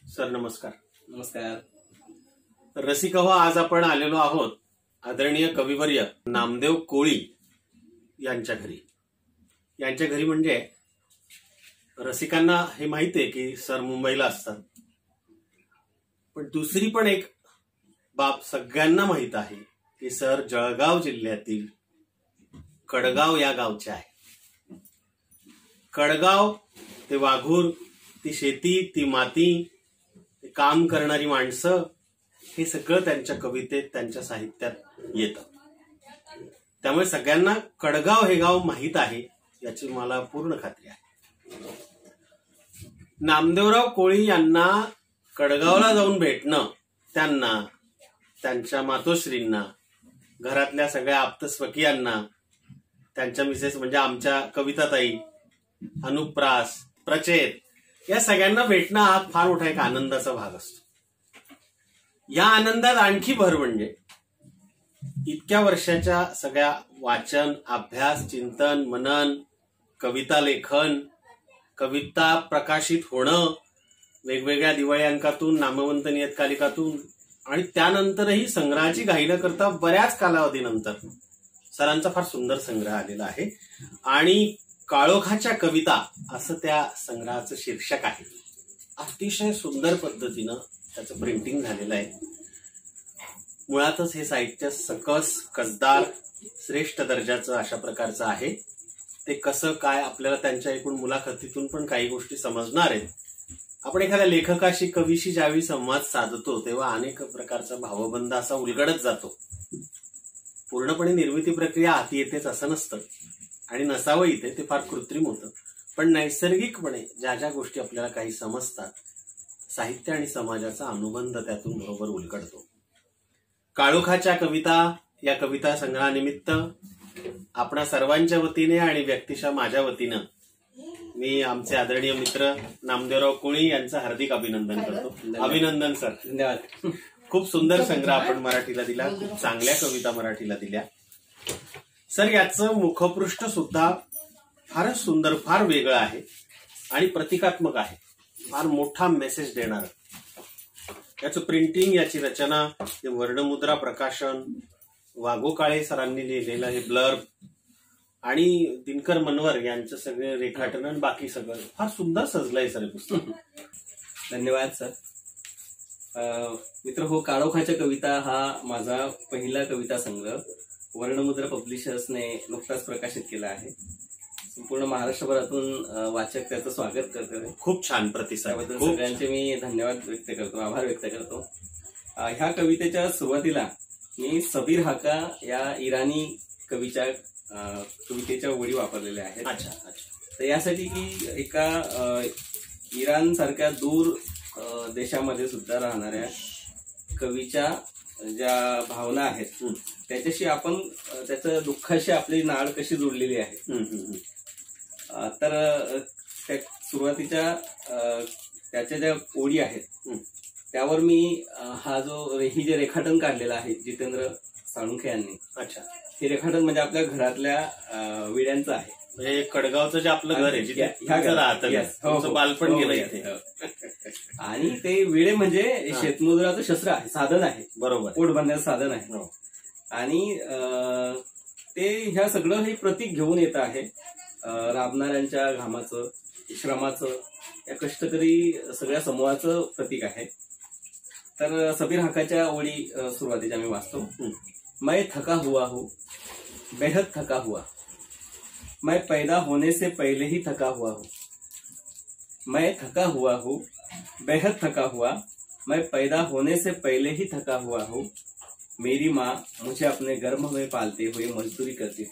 Sir नमस्कार. नमस्कार. रसिक हो, आज आपण आलेलो आहोत आदरणीय कविवर्य नामदेव कोळी यांच्या घरी. यांच्या घरी म्हणजे रसिकांना हे माहिती आहे की सर मुंबईला असतात, पण दुसरी पण एक बाब सगळ्यांना माहित आहे की सर जळगाव जिल्ह्यातील कडगाव या गावचे आहे. कडगाव ते वाघूर, ती शेती, ती माती, ते काम करणारी माणसं, हे सगळं त्यांच्या कवितेत, त्यांच्या साहित्यात येतं. त्यामुळे सगळ्यांना कडगाव हे गाव माहीत आहे याची मला पूर्ण खात्री आहे. नामदेवराव कोळी यांना कडगावला जाऊन भेटणं, त्यांना, त्यांच्या मातोश्रींना, घरातल्या सगळ्या आप्तस्वकीयांना, त्यांच्या मिसेस म्हणजे आमच्या कविताताई, अनुप्रास, प्रचेत, या सगळ्यांना भेटणं हा फार मोठा एक आनंदाचा भाग असतो. या आनंदात आणखी भर म्हणजे इतक्या वर्षाच्या सगळ्या वाचन, अभ्यास, चिंतन, मनन, कविता लेखन, कविता प्रकाशित होणं, वेगवेगळ्या दिवाळी अंकातून, नामवंत नियतकालिकातून, आणि त्यानंतरही संग्रहाची घाई न करता बऱ्याच कालावधीनंतर सरांचा फार सुंदर संग्रह आलेला आहे. आणि काळोखाच्या कविता असं त्या संग्रहाचं शीर्षक आहे. अतिशय सुंदर पद्धतीनं त्याचं प्रिंटिंग झालेलं आहे. मुळातच हे साहित्य सकस, कसदार, श्रेष्ठ दर्जाचं अशा प्रकारचं आहे. ते कसं काय आपल्याला त्यांच्या एकूण मुलाखतीतून पण काही गोष्टी समजणार आहेत. आपण एखाद्या लेखकाशी, कवीशी ज्यावेळी संवाद साधतो तेव्हा अनेक प्रकारचा भावबंध असा उलगडत जातो. पूर्णपणे निर्मिती प्रक्रिया हाती येतेच असं नसतं, आणि नसावं इथे, ते फार कृत्रिम होतं. पण नैसर्गिकपणे ज्या ज्या गोष्टी आपल्याला काही समजतात, साहित्य आणि समाजाचा अनुबंध त्यातून बरोबर उलगडतो. काळोखाच्या कविता या कविता संग्रहानिमित्त आपणा सर्वांच्या वतीने आणि व्यक्तिशः माझ्या वतीनं मी आमचे आदरणीय मित्र नामदेवराव कोळी यांचं हार्दिक अभिनंदन करतो. अभिनंदन सर. धन्यवाद. खूप सुंदर संग्रह आपण मराठीला दिला, खूप चांगल्या कविता मराठीला दिल्या. सर, याचं मुखपृष्ठ सुद्धा फारच सुंदर, फार वेगळं आहे आणि प्रतिकात्मक आहे. फार मोठा मेसेज देणार. याचं प्रिंटिंग, याची रचना, हे वर्णमुद्रा प्रकाशन, वाघो काळे सरांनी लिहिलेलं हे ब्लर्ब, आणि दिनकर मनवर यांचं सगळे रेखाटन आणि बाकी सगळं फार सुंदर सजलंय सर पुस्तक. धन्यवाद सर. मित्र हो, काळोखाच्या कविता हा माझा पहिला कविता संग्रह वर्णमुद्रा पब्लिशर्सने नुकताच प्रकाशित केला आहे. संपूर्ण महाराष्ट्रभरातून वाचक त्याचं स्वागत करतात. खूप छान प्रतिसाद. त्याबद्दल सगळ्यांचे मी धन्यवाद व्यक्त करतो, आभार व्यक्त करतो. ह्या कवितेच्या सुरुवातीला मी सबीर हाका या इराणी कवितेच्या ओळी वापरलेल्या आहेत. अच्छा. तर यासाठी की एका इराण सारख्या दूर देशामध्ये सुद्धा राहणाऱ्या कवीच्या ज्या भावना आहेत त्याच्याशी आपण, त्याच्या दुःखाशी आपली नाळ कशी जोडलेली आहे. तर सुरुवातीच्या त्याच्या ज्या ओळी आहेत त्यावर मी ही जे रेखाटन काढलेलं आहे जितेंद्र साळुंखे यांनी. अच्छा. हे रेखाटन म्हणजे आपल्या घरातल्या विड्यांचं आहे. म्हणजे कडगावचं जे आपलं घर आहे, ह्या बालपण गेलं इथे. आणि ते विडे म्हणजे शेतमजुराचं शस्त्र आहे, साधन आहे. बरोबर. पोट बांधण्याचं साधन आहे. आणि ते ह्या सगळं हे प्रतीक घेऊन येत आहे राबणाऱ्यांच्या घामाचं, श्रमाचं, या कष्टकरी सगळ्या समूहाचं प्रतीक आहे. तर सबीर हाकाच्या ओळी सुरुवातीच्या मी वाचतो. मैं थका हुआ हूँ, बेहद थका हुआ, मैं पैदा होने से पहले ही थका हुआ हूँ. मैं थका हुआ हूँ, बेहद थका हुआ, मैं पैदा होने से पहले ही थका हुआ हूँ. मेरी माँ मुझे अपने गर्भ में पालते हुए मजदूरी करती थी.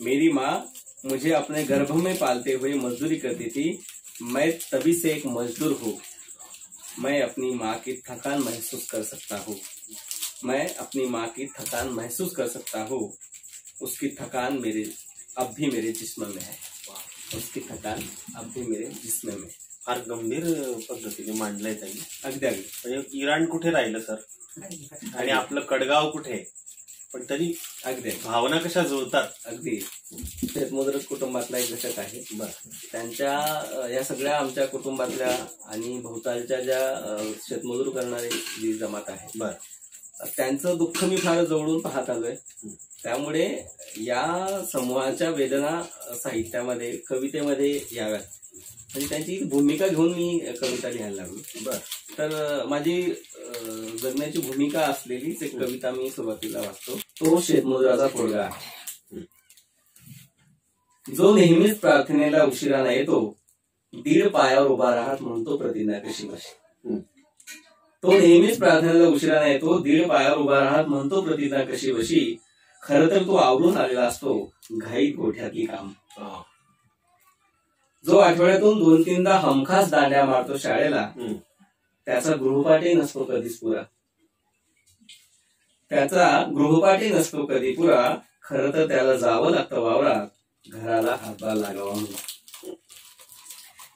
मेरी माँ मुझे अपने गर्भ में पालते हुए मजदूरी करती थी. मैं तभी से एक मजदूर हूँ. मैं अपनी माँ की थकान महसूस कर सकता हूँ. मैं अपनी माँ की थकान महसूस कर सकता हूँ. उसकी थकान अब भी मेरे जिस्म में है. उसकी थकान अब भी मेरे जिस्म में. फार गंभीर पद्धतीने मांडलंय त्यांनी. अगदी अगदी. म्हणजे इराण कुठे राहिलं सर, आणि आपलं कडगाव कुठे, पण तरी अगदी भावना कशा जुळतात. अगदी शेतमजूर कुटुंबातला एक घटक आहे. त्यांच्या या सगळ्या आमच्या कुटुंबातल्या आणि भोवतालच्या ज्या शेतमजूर करणारी जी जमात आहे त्यांचं दुःख मी फार जवळून पाहत आलोय. त्यामुळे या समूहाच्या वेदना साहित्यामध्ये कवितेमध्ये याव्यात म्हणजे त्यांची भूमिका घेऊन मी कविता लिहायला लागलो. तर माझी जगण्याची भूमिका असलेलीच एक कविता मी सुरुवातीला वाचतो. तो शेतमजुराचा पोरगा आहे. जो नेहमीच प्रार्थनेला उशिराने येतो, दीड पायावर उभा राहत म्हणतो प्रतिज्ञा कशी बशी. तो नेहमीच प्रार्थनेला उशिराने येतो, दीड पायावर उभा राहत म्हणतो प्रतिज्ञा कशी बशी. खरं तर तो आवरून आलेला असतो घाईत गोठ्यातली काम. जो आठवड्यातून 2-3दा हमखास दांड्या मारतो शाळेला, त्याचा गृहपाठही नसतो कधीच पुरा. त्याचा गृहपाठही नसतो कधी पुरा. खरं तर त्याला जावं लागतं वावरात, घराला हातभार लागावा म्हणून.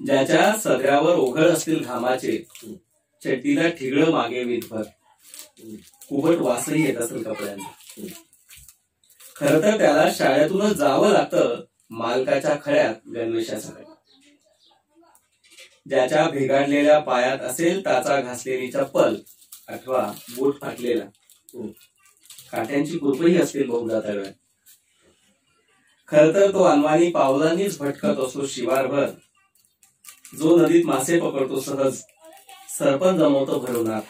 ज्याच्या सदऱ्यावर ओघळ असतील घामाचे, चड्डीला ठिगळं मागे वीटभर, कुबट वासही येत असेल कपड्यांना. खरं तर त्याला शाळेतूनच जावं लागतं मालकाच्या खळ्यात गणवेशासाठी. ज्याच्या भेगाडलेल्या पायात असेल टाचा घासलेली चप्पल अथवा बूट फाटलेला, काट्यांची कुरपही असतील बहुधा तळव्यात. खरं तर तो अनवाणी पावलांनीच भटकत असतो शिवारभर. जो नदीत मासे पकडतो सहज, सरपण जमवतो भरूनात.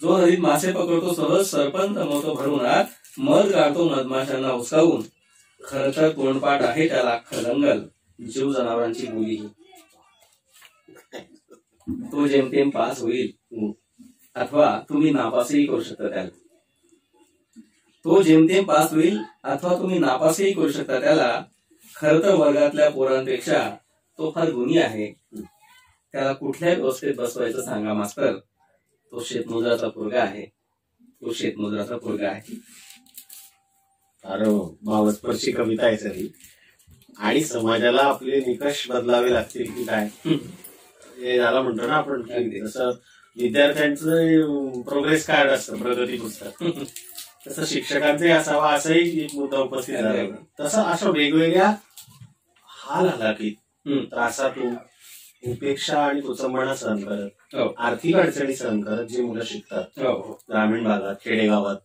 जो नदीत मासे पकडतो सहज, सरपण जमवतो भरूनात. मध गाळतो मधमाशांना उचकावून. खरं तर तोंडपाठ आहे त्याला खदंगल, जीव जनावरांची बोली. तो जेमतेम पास होईल अथवा तुम्ही नापासही करू शकता त्याला. तो जेमतेम पास होईल अथवा तुम्ही नापासही करू शकता त्याला. खरं तर वर्गातल्या पोरांपेक्षा तो फार गुणी आहे. त्याला कुठल्या व्यवस्थेत बसवायचं सांगा मास्तर. तो शेतमजुराचा पोरगा आहे. तो शेतमजुराचा पोरगा आहे. अरे भावस्पर्शी कविता आहे सरी. आणि समाजाला आपले निकष बदलावे लागतील की काय हे झाला म्हणतो ना आपण. जसं विद्यार्थ्यांचं प्रोग्रेस कार्ड असतं प्रगती पुस्तक, तसं शिक्षकांचे असावा असंही एक मुद्दा उपस्थित झाला. तसं अशा वेगवेगळ्या हाल हलाखीत, त्रासातून, उपेक्षा आणि कुचंबणा सहन करत, आर्थिक अडचणी सहन करत जे मुलं शिकतात ग्रामीण भागात खेडेगावात,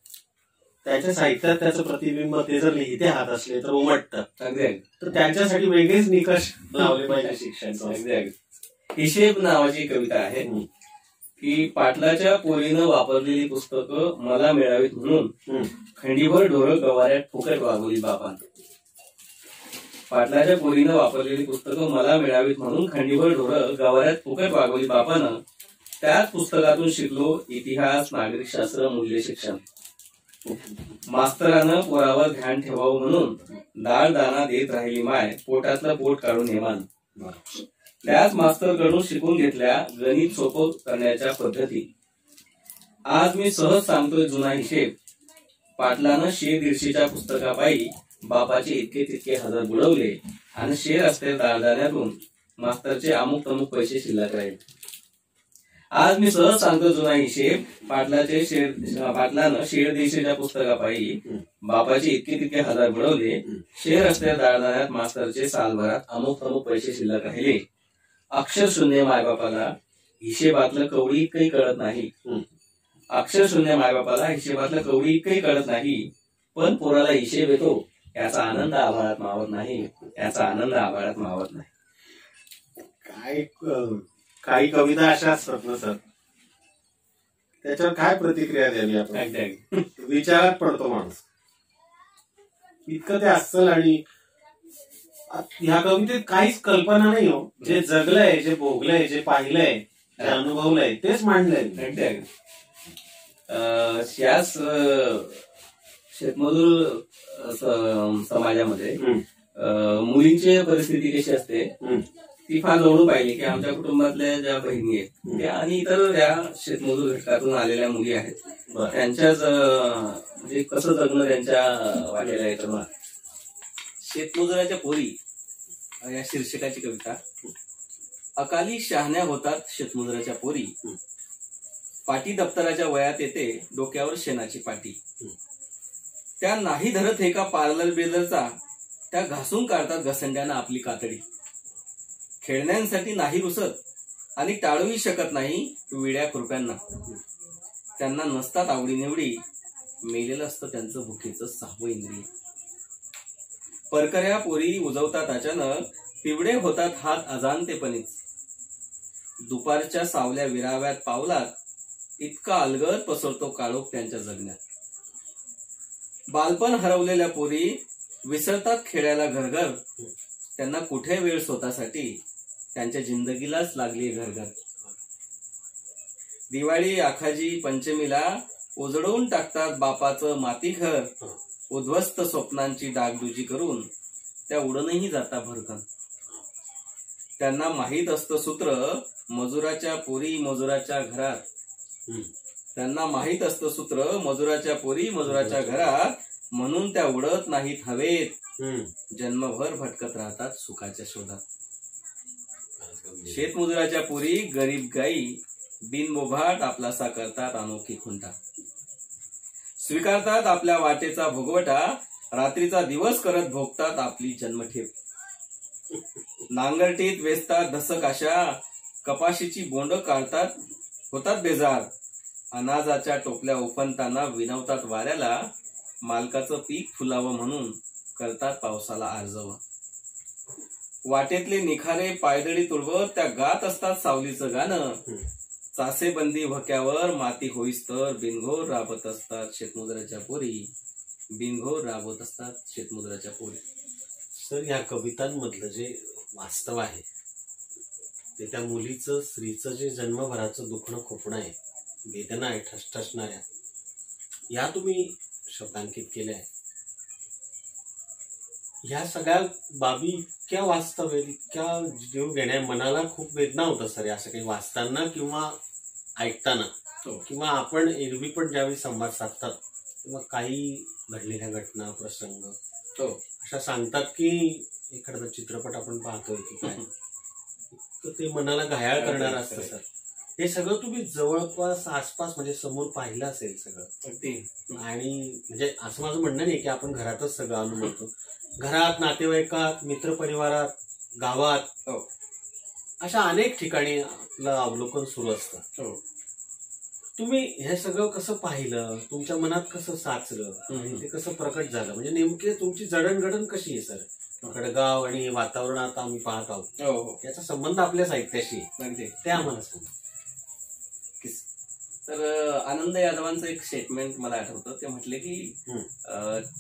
त्यांच्या साहित्यात त्याचं प्रतिबिंब ते जर लिहिते हात असले तर उमटतं. तर त्यांच्यासाठी वेगळेच निकष लावले पाहिजे शिक्षण. हिशेब नावाची कविता आहे की पाटलाच्या पोरीनं वापरलेली पुस्तकं मला मिळावीत म्हणून खंडीभर ढोरं गवाऱ्यात फुकट वागवली बापान. पाटलाच्या पोरीनं वापरलेली पुस्तकं मला मिळावीत म्हणून खंडीभर ढोरं गवाऱ्यात फुकट वागवली बापानं. त्याच पुस्तकातून शिकलो इतिहास, नागरिक शास्त्र, मूल्य शिक्षण. मास्तरानं पोरावर ध्यान ठेवावं म्हणून डाळ दाना देत राहिली माय, पोटातलं पोट काढून हेमान. त्याच मास्तरकडून शिकून घेतल्या गणित सोपं करण्याच्या पद्धती. आज मी सहज सांगतोय जुना हिशेब. पाटलानं 100-150च्या पुस्तकापायी बापाचे इतके तितके हजार बुडवले आणि शेर असते दाळदाण्यातून मास्तरचे अमुक तमुक पैसे शिल्लक राहिले. आज मी सहज सांगतो जुना हिशेब. पाटलानं 100-150च्या पुस्तकापायी बापाचे इतके तितके हजार बुडवले, शेर असते दाळदाण्यात मास्तरचे सालभरात अमुक तमुक पैसे शिल्लक राहिले. अक्षर शून्य मायबापाला हिशेबातलं कवडी इतकंही कळत नाही. अक्षर शून्य मायबापाला हिशेबातलं कवडी इतकंही कळत नाही. पण पोराला हिशेब येतो याचा आनंद आभाळात मावत नाही. याचा आनंद आभाळात मावत नाही. काय काही कविता अशा असतात ना सर, त्याच्यावर काय प्रतिक्रिया द्यावी आपण. विचारात पडतो माणूस. इतकं ते अस्सल. आणि ह्या कवितेत काहीच कल्पना नाही हो. जे जगलंय, जे भोगलंय, जे पाहिलंय, जे अनुभवलंय तेच मांडलंय. याच शेतमजूर समाजामध्ये मुलींची परिस्थिती कशी असते ती फार जवळून पाहिली की आमच्या कुटुंबातल्या ज्या बहिणी आहेत त्या आणि इतर ज्या शेतमजूर घटकातून आलेल्या मुली आहेत त्यांच्याच म्हणजे कसं जगणं त्यांच्या वाटेला येतं. शेतमजुराच्या पोरी या शीर्षकाची कविता. अकाली शहाण्या होतात शेतमजुराच्या पोरी, पाटी दप्तराच्या वयात येते डोक्यावर शेणाची पाटी. त्या नाही धरत हे का पार्लर बिर्लरचा, त्या घासून काढतात घसंड्यानं आपली कातडी. खेळण्यांसाठी नाही रुसत आणि टाळूही शकत नाही विड्या कृप्यांना. त्यांना नसतात आवडीनिवडी, मेलेलं असतं त्यांचं भुकेचं 6वं इंद्रिय. परकऱ्या पोरी उजवतात अचानक, पिवडे होतात हात अजाणतेपणीच. दुपारच्या सावल्या विराव्यात पावलात, इतका अलगद पसरतो काळोख त्यांच्या जगण्यात. बालपण हरवलेल्या पोरी विसरतात खेळायला घरघर, त्यांना कुठे वेळ स्वतःसाठी, त्यांच्या जिंदगीलाच लागली घरघर. दिवाळी आखाजी पंचमीला उजळवून टाकतात बापाचं माती घर. उद्ध्वस्त स्वप्नांची डागडुजी करून त्या उडूनही जाता भरकन. त्यांना माहीत असतं सूत्र, मजुराच्या पोरी मजुराच्या घरात. त्यांना माहीत असतं सूत्र, मजुराच्या पोरी मजुराच्या घरात. म्हणून त्या उडत नाहीत हवेत, जन्मभर भटकत राहतात सुखाच्या शोधात. शेतमजुराच्या पोरी गरीब गाई, बिनबोभाट आपलासा करतात अनोखी खुंटा. स्वीकारतात आपल्या वाटेचा भोगवटा, रात्रीचा दिवस करत भोगतात आपली जन्मठेप. नांगरटीत वेचतात धसक आशा, कपाशीची बोंड काढतात होतात बेजार. अनाजाच्या टोपल्या उफनताना विनवतात वाऱ्याला, मालकाचं पीक फुलावं म्हणून करतात पावसाला आर्जव. वाटेतले निखारे पायदळी तुडवत त्या गात असतात सावलीचं गाणं. चासेबंदी भक्यावर माती होईस्तर बिनघोर राबत असतात शेतमजुराच्या पोरी. बिनघोर राबत असतात शेतमजुराच्या पोरी. सर, या कवितांमधलं जे वास्तव आहे ते त्या मुलीचं स्त्रीचं जे जन्मभराचं दुखणं खोपणं आहे, वेदना आहे ठसठसणाऱ्या, या तुम्ही शब्दांकित केल्या आहे. ह्या सगळ्या बाबी इतक्या वास्तव आहेत, इतक्या जीव घेण्या, मनाला खूप वेदना होतं सर असं काही वाचताना किंवा ऐकताना. किंवा आपण एरवी पण ज्यावेळी संवाद साधतात तेव्हा काही घडलेल्या घटना प्रसंग अशा सांगतात की एखादा चित्रपट आपण पाहतोय की काय, तर ते मनाला घायाळ करणार असतं सर. हे सगळं तुम्ही जवळपास आसपास म्हणजे समोर पाहिलं असेल सगळं. आणि म्हणजे असं माझं म्हणणं नाही की आपण घरातच सगळं अनुभवतो. घरात, नातेवाईकात, मित्रपरिवारात, गावात, अशा अनेक ठिकाणी आपलं अवलोकन सुरू असतं. तुम्ही हे सगळं कसं पाहिलं, तुमच्या मनात कसं साचलं आणि ते कसं प्रकट झालं, म्हणजे नेमके तुमची जडणघडण कशी आहे सर? खडगाव आणि वातावरण आता आम्ही पाहत आहोत, त्याचा संबंध आपल्या साहित्याशी आहे, ते आम्हाला सांगा. तर आनंद यादवांचं एक स्टेटमेंट मला आठवतं. ते म्हटले की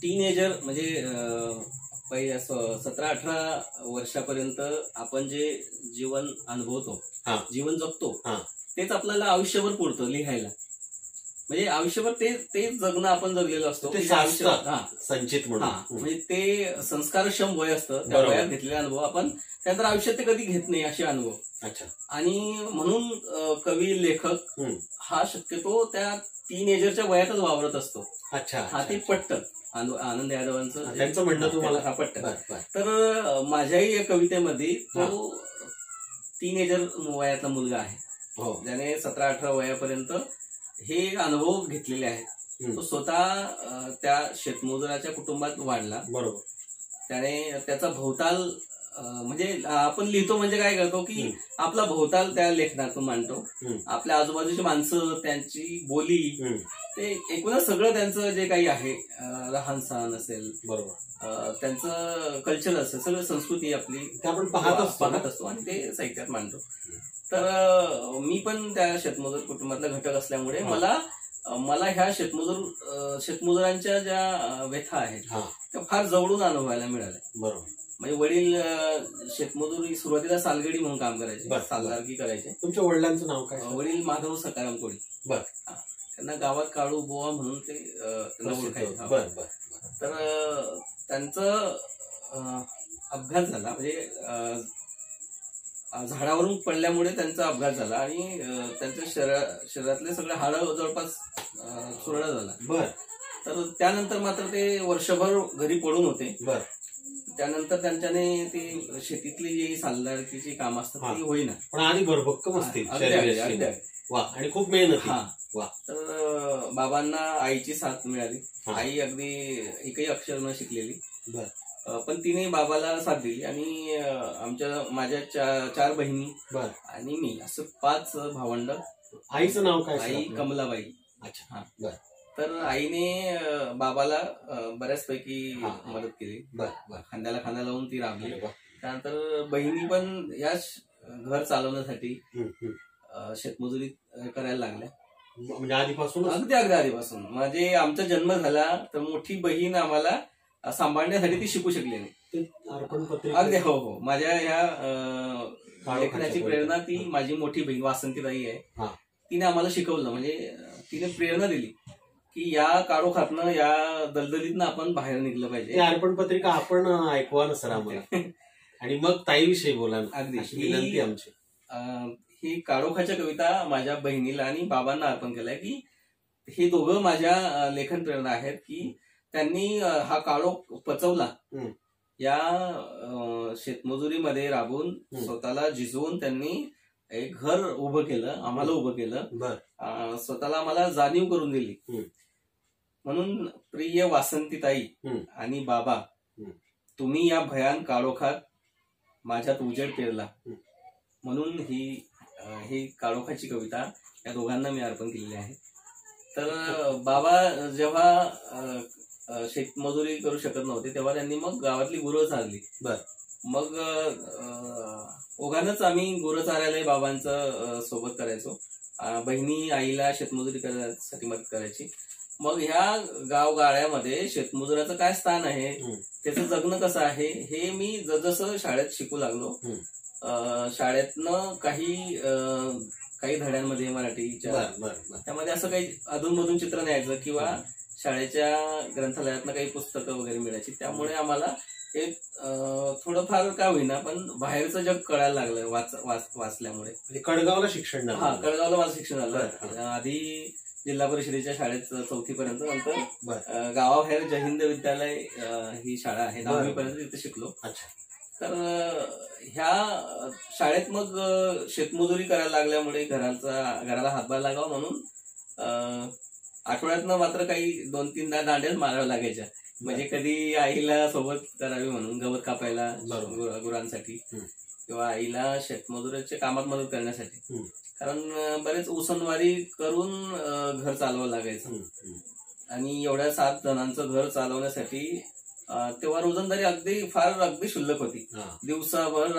टीनेजर म्हणजे 17-18 वर्षापर्यंत आपण जे जीवन अनुभवतो, जीवन जगतो, तेच आपल्याला आयुष्यभर पुरतं लिहायला. म्हणजे आयुष्यभर ते जगणं आपण जगलेलं असतो, संचित म्हणून. म्हणजे ते संस्कारक्षम वय असतं, त्या वयात घेतलेले अनुभव आपण त्यानंतर आयुष्यात ते कधी घेत नाही असे अनुभव. आणि म्हणून कवी लेखक हा शक्यतो त्या टीनेजरच्या वयातच वावरत असतो. हा ते पटतं आनंद यादवांचं, त्यांचं म्हणणं तुम्हाला पटतं. तर माझ्याही या कवितेमध्ये तो टीनेजर वयातला मुलगा आहे, ज्याने 17-18 वयापर्यंत हे अनुभव घेतलेले आहेत. तो स्वतः त्या शेतमजुराच्या कुटुंबात वाढला. बरोबर. त्याने त्याचा भोवताल म्हणजे आपण लिहितो म्हणजे काय करतो की आपला भोवताल त्या लेखनातून मांडतो. आपल्या आजूबाजूची माणसं, त्यांची बोली, ते एकूणच सगळं त्यांचं जे काही आहे, लहान सहान असेल, बरोबर, त्यांचं कल्चर असेल, सगळं संस्कृती आपली आपण पाहत असतो आणि ते साहित्यात मांडतो. तर मी पण त्या शेतमजूर कुटुंबातला घटक असल्यामुळे मला ह्या शेतमजुरांच्या ज्या व्यथा आहेत त्या फार जवळून अनुभवायला मिळाल्या. बरोबर. म्हणजे वडील शेतमजूर सुरुवातीला सालगडी म्हणून काम करायचे, सालगारकी करायचे. तुमच्या वडिलांचं नाव काय? वडील माधव सकाराम कोळी. त्यांना गावात काळू बोवा म्हणून ते ओळखायचे. तर त्यांचं अपघात झाला, म्हणजे झाडावरून पडल्यामुळे त्यांचा अपघात झाला आणि त्यांच्या शरीरातले सगळे हाड जवळपास चुरडा झाला. तर त्यानंतर मात्र ते वर्षभर घरी पडून होते. त्यानंतर त्यांच्याने ती शेतीतली जी सालदारकीची काम असतात ती होईना, पण आधी भरभक्कम असते वा, आणि खूप मेहनत. वा. तर बाबांना आईची साथ मिळाली. आई अगदी एकही अक्षर न शिकलेली, पण तिने बाबाला साथ दिली. आणि माझ्या 4 बहिणी आणि मी, असं 5 भावंड. आईचं नाव काय? आई कमलाबाई. अच्छा. तर आईने बाबाला बऱ्याचपैकी मदत केली, खांद्याला खांदा लावून ती राबली. त्यानंतर बहिणी पण याच घर चालवण्यासाठी शेतमजुरी करायला लागल्या, म्हणजे आधीपासून, अगदी आधीपासून. म्हणजे आमचा जन्म झाला तर मोठी बहीण आम्हाला सांभाळण्यासाठी ती शिकू शकली नाही. अगदी हो. माझ्या ह्या लेखनाची प्रेरणा ती माझी मोठी बहीण वासंतीताई आहे. तिने आम्हाला शिकवलं, म्हणजे तिने प्रेरणा दिली की या काळोखातनं, या दलदलीतनं आपण बाहेर निघलं पाहिजे. अर्पण पत्रिका आपण ऐकवा ना सर आम्हाला, आणि मग ताईविषयी बोला. अगदी विनंती आमची. ही काळोखाच्या कविता माझ्या बहिणीला आणि बाबांना अर्पण केलाय, की हे दोघं माझ्या लेखन प्रेरणा आहेत, की त्यांनी हा काळोख पचवला. या शेतमजुरीमध्ये राबून स्वतःला झिजवून त्यांनी एक घर उभं केलं, आम्हाला उभं केलं, स्वतःला आम्हाला जाणीव करून दिली. म्हणून प्रिय वासंतीताई आणि बाबा, तुम्ही या भयान काळोखात माझ्यात उजेड पेरला. म्हणून ही काळोखाची कविता या दोघांना मी अर्पण केलेली आहे. तर बाबा जेव्हा शेतमजुरी करू शकत नव्हते तेव्हा त्यांनी मग गावातली गुरं चारली. मग ओघानच आम्ही गुरं चारायला बाबांचं सोबत करायचो. बहिणी आईला शेतमजुरी करण्यासाठी मदत करायची. मग ह्या गावगाड्यामध्ये शेतमजुराचं काय स्थान आहे, त्याचं जगणं कसं आहे, हे मी जसजसं शाळेत शिकू लागलो. शाळेतनं काही धड्यांमध्ये मराठीच्या त्यामध्ये असं काही अधूनमधून चित्र न्यायचं, किंवा शाळेच्या ग्रंथालयातनं काही पुस्तकं वगैरे मिळायची. त्यामुळे आम्हाला एक थोडंफार का होईना पण बाहेरचं जग कळायला लागलं वाचल्यामुळे. कडगावला शिक्षण झालं. कडगावला माझं शिक्षण झालं. आधी जिल्हा परिषदेच्या शाळेत 4थी पर्यंत, नंतर गावाबाहेर जयहिंद विद्यालय ही शाळा आहे, 10वी पर्यंत तिथे शिकलो. तर ह्या शाळेत मग शेतमजुरी करायला लागल्यामुळे घराला हातभार लागावा म्हणून आठवड्यातनं मात्र काही 2-3 दांड्याच माराव्या लागायच्या. म्हणजे कधी आईला सोबत करावी म्हणून गवत कापायला गुरांसाठी, किंवा आईला शेतमजुरीच्या कामात मदत करण्यासाठी. कारण बरेच उसनवारी करून घर चालवावं लागायचं. आणि एवढ्या 7 जणांचं घर चालवण्यासाठी तेव्हा रोजंदारी अगदी शुल्लक होती. दिवसाभर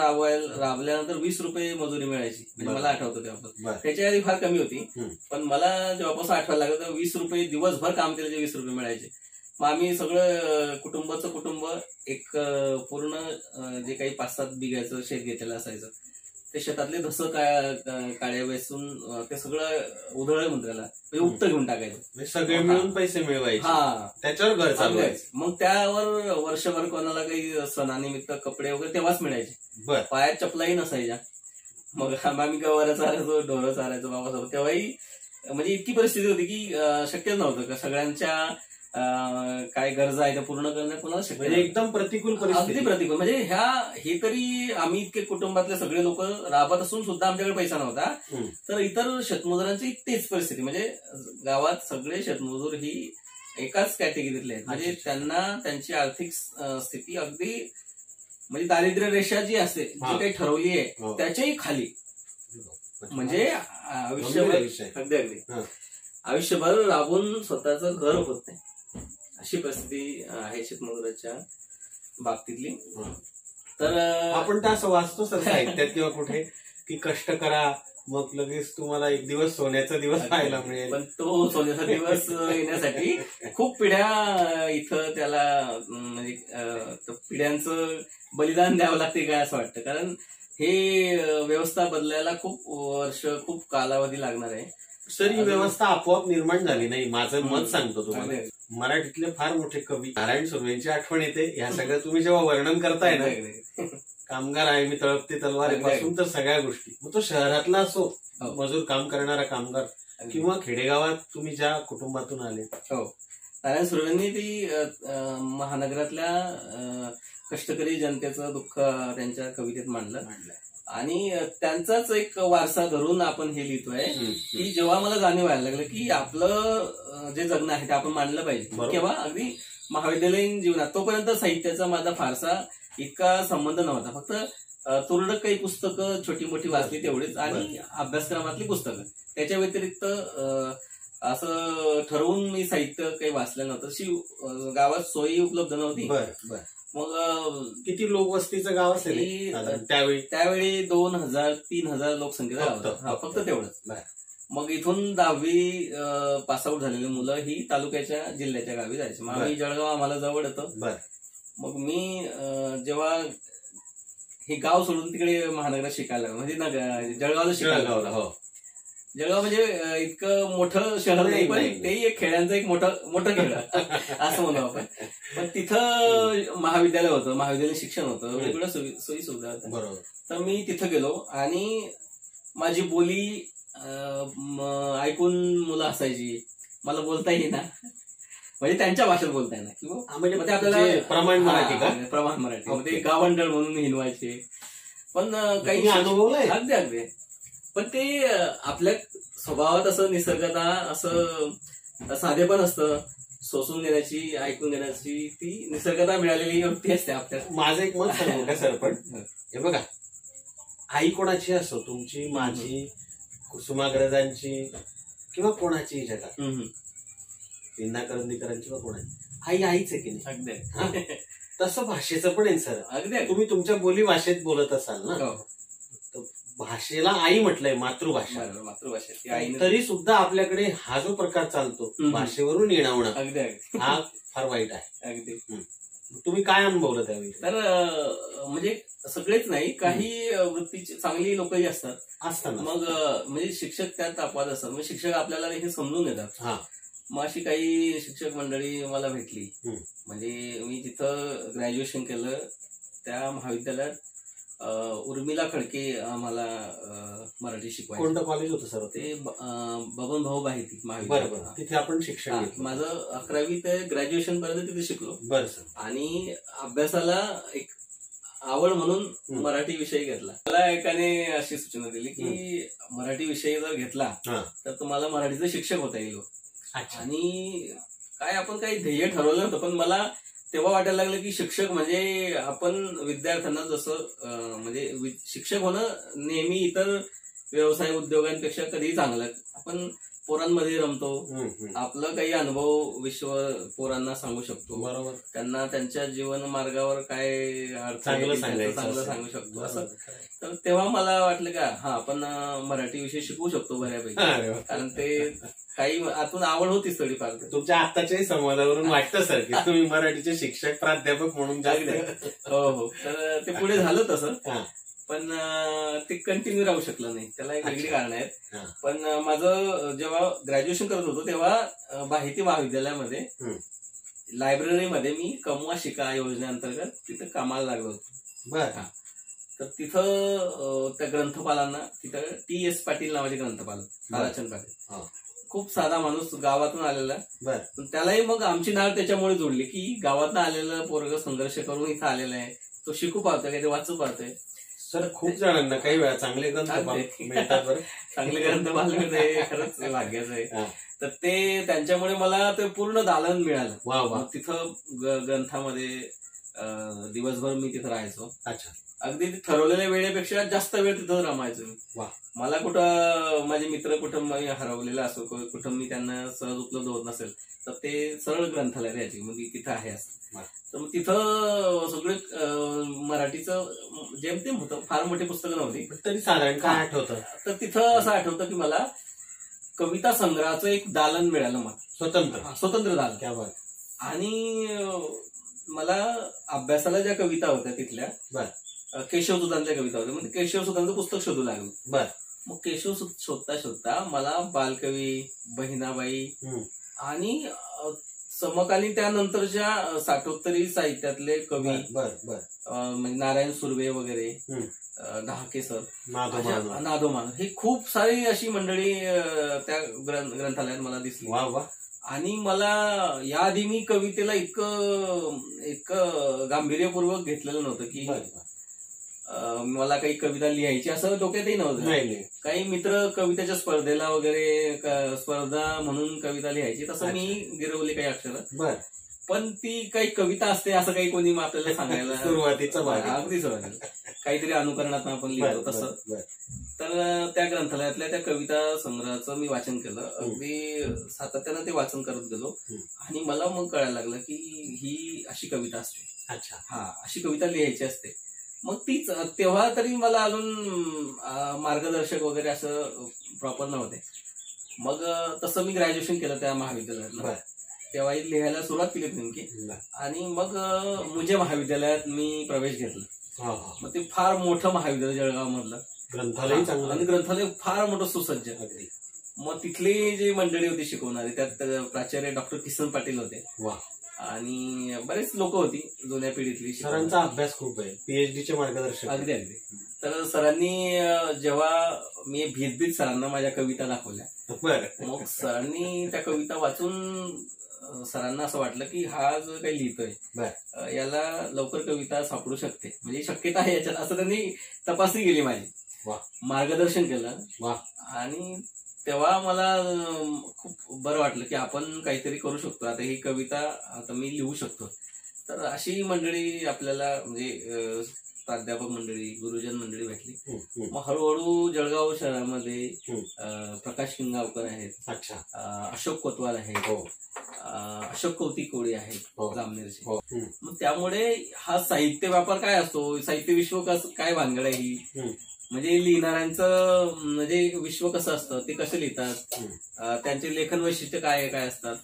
राबल्यानंतर 20 रुपये मजुरी मिळायची. म्हणजे मला आठवतं तेव्हा, त्याच्या आधी फार कमी होती. पण मला जेव्हापासून आठवायला लागलं तर 20 रुपये दिवसभर काम केलं, 20 रुपये मिळायचे. मग आम्ही सगळं कुटुंब एक पूर्ण जे काही 5-7 बिघ्याचं शेत घेतलेलं असायचं, ते शेतातले धसं काळ्या वेचून ते सगळं उधळ म्हणतो त्याला, उक्त घेऊन टाकायचं. सगळे मिळून पैसे मिळवायचे, त्याच्यावर घर चालवायचं. मग त्यावर वर्षभर कोणाला काही सणानिमित्त कपडे वगैरे तेव्हाच मिळायचे. पायात चपलाही नसायच्या. मग आम्ही गवारं चारायचो, ढोरं चारायचो बाबासोबत. तेव्हाही म्हणजे इतकी परिस्थिती होती की शक्यच नव्हतं का सगळ्यांच्या काय गरजा आहे त्या पूर्ण करणं कोणाला शक्य. एकदम प्रतिकूल परिस्थिती, अगदी प्रतिकूल. म्हणजे हे तरी आम्ही इतके कुटुंबातले सगळे लोक राबत असून सुद्धा आमच्याकडे पैसा नव्हता. तर इतर शेतमजुरांची तेच परिस्थिती. म्हणजे गावात सगळे शेतमजूर ही एकाच कॅटेगरीतले आहेत. म्हणजे त्यांना त्यांची आर्थिक स्थिती अगदी म्हणजे दारिद्र्य रेषा जी असते, जी काही ठरवली आहे त्याच्याही खाली. म्हणजे आयुष्यभर राबून स्वतःचं घर होत नाही, अशी परिस्थिती आहे शेतमजुराच्या बाबतीतली. तर आपण तर असं वाचतो सर साहित्यात किंवा कुठे की कष्ट करा मग लगेच तुम्हाला एक दिवस सोन्याचा दिवस पाहायला मिळेल. पण तो सोन्याचा दिवस येण्यासाठी खूप पिढ्या इथं त्याला म्हणजे पिढ्यांचं बलिदान द्यावं लागते काय असं वाटतं. कारण हे व्यवस्था बदलायला खूप कालावधी लागणार आहे. सर ही व्यवस्था आपोआप निर्माण झाली नाही, माझं मत सांगतो तुम्हाला. मराठीतले फार मोठे कवी नारायण सुर्वेंची आठवण येते. ह्या सगळ्या तुम्ही जेव्हा वर्णन करताय ना, कामगार आहे मी तळपते तलवारीपासून तर सगळ्या गोष्टी, मग तो शहरातला असो मजूर काम करणारा कामगार किंवा खेडेगावात तुम्ही ज्या कुटुंबातून आले. नारायण सुर्वेंनी ती महानगरातल्या कष्टकरी जनतेचं दुःख त्यांच्या कवितेत मांडलं. आणि त्यांचाच एक वारसा धरून आपण हे लिहितोय की जेव्हा मला जाणीव व्हायला लागलं की आपलं जे जगणं आहे ते आपण मांडलं पाहिजे. किंवा अगदी महाविद्यालयीन जीवनात तोपर्यंत साहित्याचा माझा फारसा इतका संबंध नव्हता. फक्त तुरळक काही पुस्तकं छोटी मोठी वाचली तेवढीच आणि अभ्यासक्रमातली पुस्तकं. त्याच्या व्यतिरिक्त असं ठरवून मी साहित्य काही वाचलं नव्हतं. अशी गावात सोयी उपलब्ध नव्हती. मग किती लोकवस्तीचं गाव असेल त्यावेळी 2000-3000 लोकसंख्येचं गाव होतं. फक्त तेवढंच. मग इथून 10वी पासआउट झालेली मुलं ही तालुक्याच्या जिल्ह्याच्या गावी जायची. मग आम्ही जळगाव आम्हाला जवळ होतं. मग मी जेव्हा हे गाव सोडून तिकडे महानगरात शिकायला म्हणजे जळगावला शिकायला. जळगाव म्हणजे इतकं मोठं शहर नाही पण तेही एक खेळ्यांचं एक मोठं खेळ असं म्हणू आपण. पण तिथं महाविद्यालय होतं, महाविद्यालय शिक्षण होतं, वेगवेगळ्या सोयी सुविधा होत्या. तर मी तिथं गेलो आणि माझी बोली ऐकून मुलं हसायची. मला बोलता येईना म्हणजे त्यांच्या भाषेत बोलता येणार किंवा म्हणजे आपल्याला प्रमाण मराठी ते गावंडळ म्हणून हिनवायचे. पण काही अनुभव अगदी पण ते आपल्या स्वभावात असं निसर्गता असं साधेपण असतं. सोसून घेण्याची ऐकून घेण्याची ती निसर्गता मिळालेली वृत्ती असते आपल्याला. माझं एक मत सांगू का सर? पण हे बघा, आई कोणाची असो, तुमची, माझी, कुसुमाग्रजांची किंवा कोणाची जगात, विंदा करंदीकरांची किंवा कोणाची, आई आईच आहे की नाही? अगदी. तसं भाषेचं पण आहे सर. अगदी. तुम्ही तुमच्या बोली भाषेत बोलत असाल ना, भाषेला आई म्हटलंय, मातृभाषा. तरी सुद्धा आपल्याकडे हा जो प्रकार चालतो भाषेवरून येणं, अगदी हा फार वाईट आहे. अगदी. तुम्ही काय अनुभवलं त्यावेळी? तर म्हणजे सगळेच नाही, काही वृत्तीची चांगली लोकही असतात. मग म्हणजे शिक्षक त्यात अपवाद असतात. मग शिक्षक आपल्याला हे समजून घेतात. मग अशी काही शिक्षक मंडळी मला भेटली. म्हणजे मी तिथं ग्रॅज्युएशन केलं त्या महाविद्यालयात. उर्मिला खडके आम्हाला मराठी शिकवायचे. कोणतं कॉलेज होतं सर ते? बबन भाऊ बाहेती महाविद्यालय. तिथे आपण शिक्षण माझं 11वी ते ग्रॅज्युएशन पर्यंत तिथे शिकलो. बरं सर. आणि अभ्यासाला एक आवड म्हणून मराठी विषय घेतला. मला एकाने अशी सूचना दिली की मराठी विषय जर घेतला तर तुम्हाला मराठीचं शिक्षक होता येईल. आणि काय आपण काही ध्येय ठरवलं नव्हतं, पण मला तेव्हा वाटायला लागलं की शिक्षक म्हणजे आपण विद्यार्थ्यांना जसं म्हणजे शिक्षक होणं नेहमी इतर व्यवसाय उद्योगांपेक्षा कधीही चांगलं. आपण पोरांमध्ये रमतो, आपलं काही अनुभव विश्व पोरांना सांगू शकतो. बरोबर. त्यांना त्यांच्या जीवन मार्गावर काय चांगलं सांगू शकतो असं. तर तेव्हा मला वाटलं का आपण मराठी विषय शिकवू शकतो बऱ्यापैकी. कारण ते काही आतून आवड होतीच थोडीफार. तुमच्या आत्ताच्याही संवादावरून वाटतं सर की तुम्ही मराठीचे शिक्षक प्राध्यापक म्हणून जास्त. हो. तर ते पुढे झालं तसं, पण ते कंटिन्यू राहू शकलं नाही. त्याला एक वेगळी कारण आहेत. पण माझं जेव्हा ग्रॅज्युएशन करत होतो तेव्हा बाहेती महाविद्यालयामध्ये लायब्ररीमध्ये मी कमवा शिका योजनेअंतर्गत तिथं कामाला लागलो होतो. तर तिथं त्या ग्रंथपालांना, तिथं TS पाटील नावाचे ग्रंथपाल, ताराचंद पाटील, खूप साधा माणूस, गावातून आलेला. पण त्यालाही मग आमची नाळ त्याच्यामुळे जोडली की गावातून आलेलं पोरग संघर्ष करून इथं आलेला आहे, तो शिकू पाहतोय, काही ते वाचू पाहतोय. सर खूप जणांना काही वेळा चांगले ग्रंथ मिळतात. चांगले ग्रंथपाल मिळते, खरंच भाग्याचं आहे. तर ते त्यांच्यामुळे मला ते पूर्ण दालन मिळालं. तिथं ग्रंथामध्ये दिवसभर मी तिथं राहायचो. अगदी ठरवलेल्या वेळेपेक्षा जास्त वेळ तिथं रमायचो मी. मला कुठं माझे मित्र कुठं हरवलेला असो, कुठं मी त्यांना सहज उपलब्ध होत नसेल तर ते सरळ ग्रंथालय द्यायचे, मग तिथं आहे असं. तर मग तिथं सगळे मराठीचं जेमतेम होतं, फार मोठी पुस्तकं नव्हती. तरी साधारण काय आठवतं? तर तिथं असं आठवतं की मला कविता संग्रहाचं एक दालन मिळालं, मला स्वतंत्र दालन. आणि मला अभ्यासाला ज्या कविता होत्या तिथल्या केशवसुतांच्या कविता होत्या, म्हणजे केशवसुतांचं पुस्तक शोधू लागलो. मग केशव शोधता शोधता मला बालकवी, बहिणाबाई आणि समकालीन त्यानंतरच्या साठोत्तरी साहित्यातले कवी म्हणजे नारायण सुर्वे वगैरे, ढहाके सर, नादोमान, हे खूप सारी अशी मंडळी त्या ग्रंथालयात मला दिसली. आणि मला याआधी मी कवितेला इतकं गांभीर्यपूर्वक घेतलेलं नव्हतं की मला काही कविता लिहायची असं डोक्यातही नव्हतं. काही मित्र कवितेच्या स्पर्धेला वगैरे स्पर्धा म्हणून कविता लिहायची, तसं मी गिरवली काही अक्षर. पण ती काही कविता असते असं काही कोणी आपल्याला सांगायला सुरुवातीचा अगदी सुरुवातीला काहीतरी अनुकरणात आपण लिहितो तसं. तर त्या ग्रंथालयातल्या त्या कविता संग्रहाचं मी वाचन केलं. अगदी सातत्यानं ते वाचन करत गेलो आणि मला मग कळायला लागलं की ही अशी कविता असते. अच्छा, हा, अशी कविता लिहायची असते. मग तीच तेव्हा तरी मला अजून मार्गदर्शक वगैरे असं प्रॉपर नव्हते. मग तसं मी ग्रॅज्युएशन केलं त्या महाविद्यालयात. तेव्हा लिहायला सुरुवात केली नेमकी. आणि मग मुझे महाविद्यालयात मी प्रवेश घेतला. मग ते फार मोठं महाविद्यालय जळगाव मधलं ग्रंथालय चांगलं आणि ग्रंथालय फार मोठं सुसज्ज. मग तिथली जी मंडळी होती शिकवणारी, त्यात प्राचार्य डॉक्टर किसन पाटील होते आणि बरेच लोक होती जुन्या पिढीतली. सरांचा अभ्यास खूप आहे, पीएचडीचे मार्गदर्शक. अगदी अगदी. तर सरांनी जेव्हा मी भीत सरांना माझ्या कविता दाखवल्या, मग सरांनी त्या कविता वाचून सरांना असं वाटलं की हा जो काही लिहितोय याला लवकर कविता सापडू शकते, म्हणजे शक्यता आहे याच्यात, असं त्यांनी तपासणी केली माझी, मार्गदर्शन केलं. आणि तेव्हा मला खूप बरं वाटलं की आपण काहीतरी करू शकतो, आता ही कविता आता मी लिहू शकतो. तर अशी मंडळी आपल्याला म्हणजे प्राध्यापक मंडळी, गुरुजन मंडळी भेटली. मग हळूहळू जळगाव शहरामध्ये प्रकाश किंगावकर आहेत, अशोक कोतवाल आहेत, अशोक कौतिक कोळी आहेत जामनेरचे. मग त्यामुळे हा साहित्य व्यापार काय असतो, साहित्य विश्व काय भानगड आहे ही, म्हणजे लिहिणाऱ्यांचं म्हणजे विश्व कसं असतं, ते कसे लिहितात, त्यांचे लेखन वैशिष्ट्य काय काय असतात.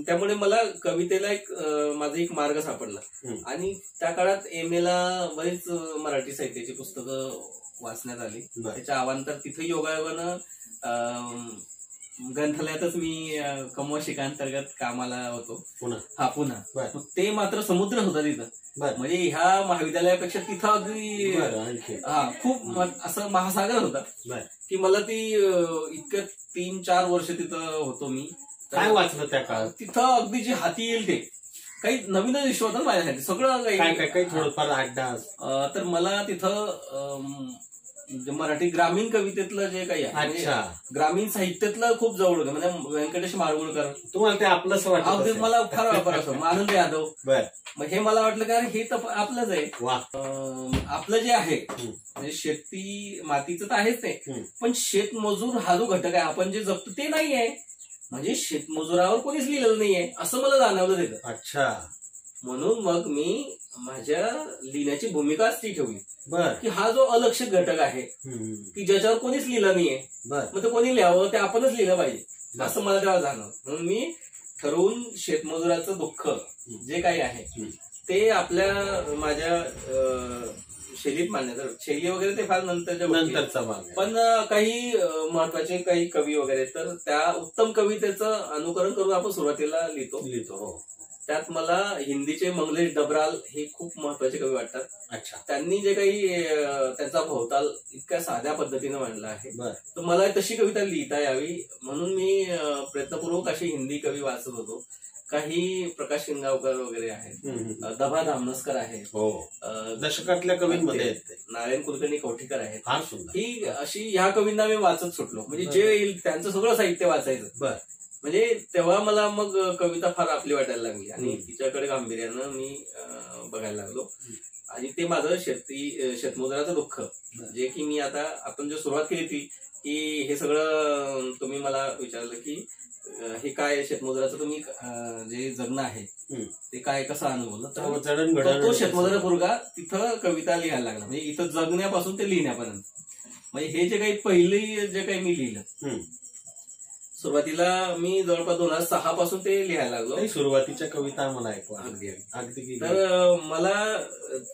त्यामुळे मला कवितेला माझा एक मार्ग सापडला. आणि त्या काळात MA ला बरीच मराठी साहित्याची पुस्तकं वाचण्यात आली. त्याच्या अवांतर तिथे योगायोगानं ग्रंथालयातच मी कमवा शिकांतर्गत कामाला होतो. पुन्हा ते मात्र समुद्र होता तिथं, म्हणजे ह्या महाविद्यालयापेक्षा तिथं अगदी खूप असं महासागर होता की मला ती इतकं 3-4 वर्ष तिथं होतो मी. काय वाचलं त्या काळात? तिथं अगदी जे हाती येईल ते काही नवीनच विश्व होतं माझ्यासाठी, सगळं काही थोडंफार 8-10. तर मला तिथं मराठी ग्रामीण कवितेतलं जे काही आहे, ग्रामीण साहित्यातलं खूप जवळ होतं. म्हणजे व्यंकटेश माडगुळकर, तुम्हाला ते आपलंच वाटतं? मला फार असं आनंद यादव. मग हे मला वाटलं की अरे हे तर आपलंच आहे. आपलं जे आहे म्हणजे शेती मातीचं तर आहेच ते, पण शेतमजूर हा जो घटक आहे आपण जे जपतो ते नाही आहे. म्हणजे शेतमजुरावर कोणीच लिहिलेलं नाहीये असं मला जाणवलं तिथं. अच्छा. म्हणून मग मी माझ्या लिहिण्याची भूमिकाच ती ठेवली की हा जो अलक्षित घटक आहे की ज्याच्यावर कोणीच लिहिलं नाहीये, मग ते कोणी लिहावं, ते आपणच लिहिलं पाहिजे असं मला तेव्हा जाणवलं. म्हणून मी ठरवून शेतमजुराचं दुःख जे काही आहे ते माझ्या शैलीत मांडण्याचं. शैली वगैरे ते फार नंतरचा भाग, पण काही महत्वाचे काही कवी वगैरे तर त्या उत्तम कवितेचं अनुकरण करून आपण सुरुवातीला लिहितो. त्यात मला हिंदीचे मंगलेश डबराल हे खूप महत्वाचे कवी वाटतात. अच्छा. त्यांनी जे काही त्यांचा भोवताल इतक्या साध्या पद्धतीने मांडला आहे, तर मला तशी कविता लिहिता यावी म्हणून मी प्रयत्नपूर्वक अशी हिंदी कवी वाचत होतो. काही प्रकाश किंगावकर वगैरे आहेत, दभा धामनसकर आहेत, दशकातल्या कवींमध्ये नारायण कुलकर्णी कौठेकर आहेत. फार सुंदर. ही अशी ह्या कवींना मी वाचत सुटलो, म्हणजे जे येईल त्यांचं सगळं साहित्य वाचायचं. म्हणजे तेव्हा मला मग कविता फार आपली वाटायला लागली आणि तिच्याकडे गांभीर्यानं मी बघायला लागलो. आणि ते माझं शेतमजुराचं दुःख, जे की मी आता आपण जो सुरुवात केली ती की हे सगळं तुम्ही मला विचारलं की हे काय शेतमजुराचं तुम्ही जे जगणं आहे ते काय कसं अनुभवलं, तर तो शेतमजुरा पोरगा तिथं कविता लिहायला लागला. म्हणजे इथं जगण्यापासून ते लिहिण्यापर्यंत, म्हणजे हे जे काही पहिले जे काही मी लिहिलं सुरुवातीला मी जवळपास 2006 पासून ते लिहायला लागलो. काही सुरुवातीच्या कविता मला ऐकवा. अगदी अगदी. तर मला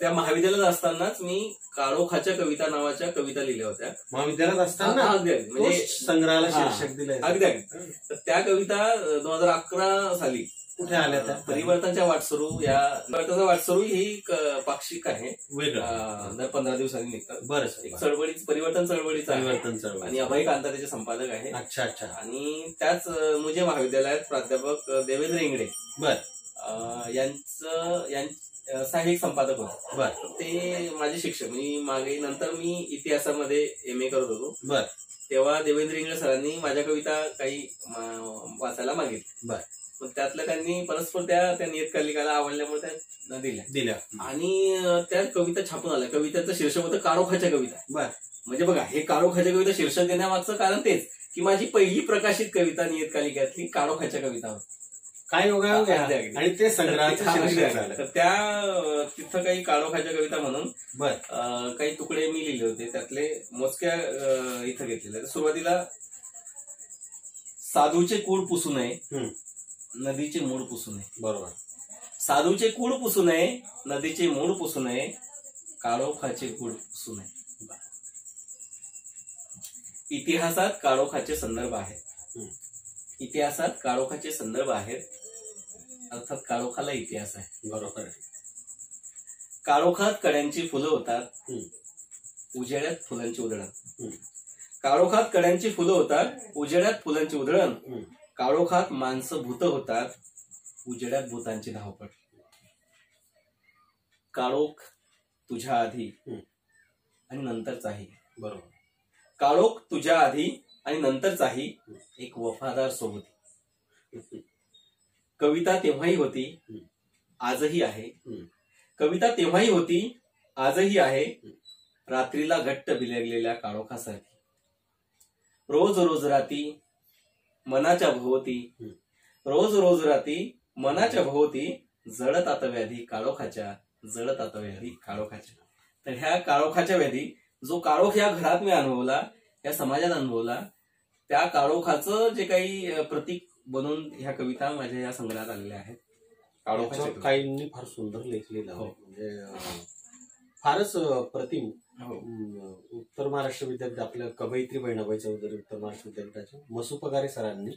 त्या महाविद्यालयात असतानाच मी काळोखाच्या कविता नावाच्या कविता लिहिल्या होत्या. महाविद्यालयात असताना म्हणजे संग्रहाला शीर्षक दिलंय. अगदी अगदी. तर त्या कविता 2011 साली कुठे आल्या त्या? परिवर्तनच्या वाटसरू या परिवर्तनाचा वाटसरू ही पाक्षिक आहे. वेगळं दर 15 दिवसांनी निघतात. बरं. एक चळवळीच परिवर्तन चळवळीचं आहे. परिवर्तन चळवळ. आणि अभय कांता त्याचे संपादक आहे. अच्छा अच्छा. आणि त्याच मुझे महाविद्यालयात प्राध्यापक देवेंद्र इंगडे यांचं सहाय्यक संपादक होते. बरं. ते माझे शिक्षक. मी नंतर मी इतिहासामध्ये MA करत होतो. बरं. तेव्हा देवेंद्र इंगडे सरांनी माझ्या कविता काही वाचायला मागितल्या. बरं. पण त्यातलं त्यांनी परस्पर त्या नियतकालिकाला आवडल्यामुळे त्या दिल्या. आणि त्या कविता छापून आल्या. कवितेचं शीर्षक होतं काळोखाच्या कविता. बरं. म्हणजे बघा, हे काळोखाच्या कविता शीर्षक देण्यामागचं कारण तेच की माझी पहिली प्रकाशित कविता नियतकालिकातली काळोखाच्या कविता होती. काय योगायोग आहे. आणि ते संग्रहाचं शीर्षक झालं. तर तिथं काही काळोखाच्या कविता म्हणून काही तुकडे मी लिहिले होते. त्यातले मोजक्या इथं घेतलेले. सुरुवातीला साधूचे कूड पुसू नये, नदीचे मूळ पुसू नये. बरोबर. साधूचे कूड पुसू नये, नदीचे मूळ पुसू नये, काळोखाचे कूड पुसू नये. इतिहासात काळोखाचे संदर्भ आहेत. इतिहासात काळोखाचे संदर्भ आहेत. अर्थात काळोखाला इतिहास आहे. बरोबर. काळोखात कड्यांची फुलं होतात, उजेड्यात फुलांची उधळण. काळोखात कड्यांची फुलं होतात, उजेड्यात फुलांची उधळण. काळोखात माणसं भूत होतात, उजेड्यात भूतांची धावपळ. काळोख तुझ्या आधी आणि नंतरचाही. बरोबर. काळोख तुझ्या आधी आणि नंतरचाही एक वफादार सोबती. कविता तेव्हाही होती, आजही आहे. कविता तेव्हाही होती, आजही आहे. रात्रीला घट्ट बिलगलेल्या काळोखासारखी. रोज रोज राती मनाच्या भोवती, रोज रोज राती मनाच्या भोवती जळत व्याधी काळोखाच्या, जळत व्याधी काळोखाच्या. तर ह्या काळोखाच्या व्याधी, जो काळोख या घरात मी अनुभवला, या समाजात अनुभवला, त्या काळोखाचं जे काही प्रतीक बनून ह्या कविता माझ्या या संग्रहात आलेल्या आहेत. काळोखाच्या काहींनी फार सुंदर लेखलेलं. म्हणजे फारच प्रतिम. उत्तर महाराष्ट्र विद्यापीठ, आपल्या कवयित्री बहिणाबाई चौधरी उत्तर महाराष्ट्र विद्यापीठाच्या मसू पगारे सरांनी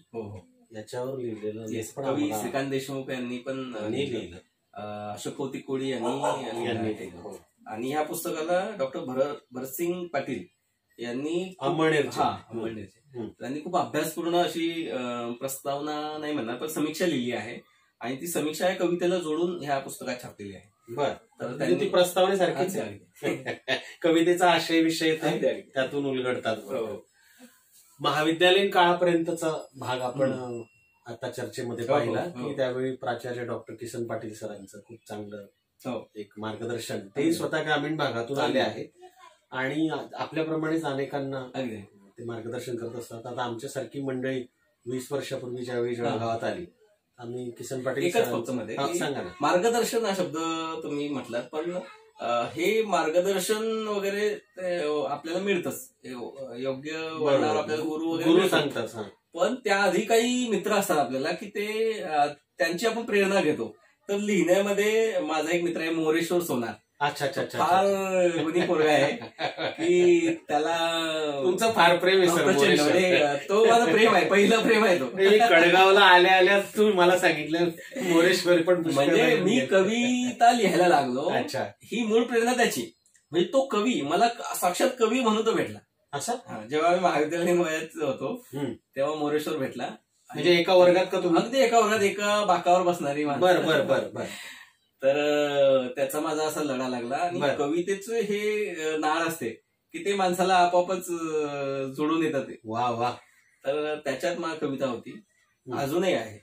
याच्यावर लिहिलेलं. कवी श्रीकांत देशमुख यांनी पण लिहिलं. अशोक कौतिक कोळी यांनी. आणि ह्या पुस्तकाला डॉक्टर भरतसिंग पाटील यांनी त्यांनी खूप अभ्यासपूर्ण अशी प्रस्तावना नाही म्हणणार, पण समीक्षा लिहिली आहे. आणि ती समीक्षा या कवितेला जोडून ह्या पुस्तकात छापलेली आहे. बरं. तर ती प्रस्तावनेसारखीच आहे. कवितेचा आशय विषय त्यातून उलगडतात. महाविद्यालयीन काळापर्यंतचा भाग आपण आता चर्चेमध्ये पाहिला की त्यावेळी प्राचार्य डॉक्टर किसन पाटील सरांचं खूप चांगलं एक मार्गदर्शन. ते स्वतः ग्रामीण भागातून आले आहेत आणि आपल्याप्रमाणेच अनेकांना ते मार्गदर्शन करत असतात. आता आमच्यासारखी मंडळी 20 वर्षापूर्वी ज्यावेळी जळगावात आली, आम्ही किसन पाटील सांगा. मार्गदर्शन हा शब्द तुम्ही म्हटलात, पण हे मार्गदर्शन वगैरे आपल्याला मिळतच. योग्य वळणावर आपल्याला गुरु वगैरे सांगतात. पण त्याआधी काही मित्र असतात आपल्याला की त्यांची आपण प्रेरणा घेतो. तर लिहिण्यामध्ये माझा एक मित्र आहे मोरेश्वर सोनार. अच्छा अच्छा अच्छा. फार गुणी पोरगा आहे की त्याला तुमचं फार प्रेम आहे. तो माझं प्रेम आहे, पहिलं प्रेम आहे. तो कळगावला आल्या तू मला सांगितलं मोरेश्वर पण. म्हणजे मी कविता लिहायला लागलो. अच्छा. ही मूळ प्रेरणा त्याची. म्हणजे तो कवी मला साक्षात कवी म्हणून तो भेटला. असं जेव्हा मी महाविद्यालयीन वयात होतो तेव्हा मोरेश्वर भेटला. म्हणजे एका वर्गात का तुम्ही? अगदी एका वर्गात, एका बाकावर बसणारी माणसं. बरं. तर त्याचा माझा असा लढा लागला. आणि कवितेचं हे नाळ असते की ते माणसाला आपोआपच जोडून येतात. वा वा. तर त्याच्यात माझी कविता होती, अजूनही आहे.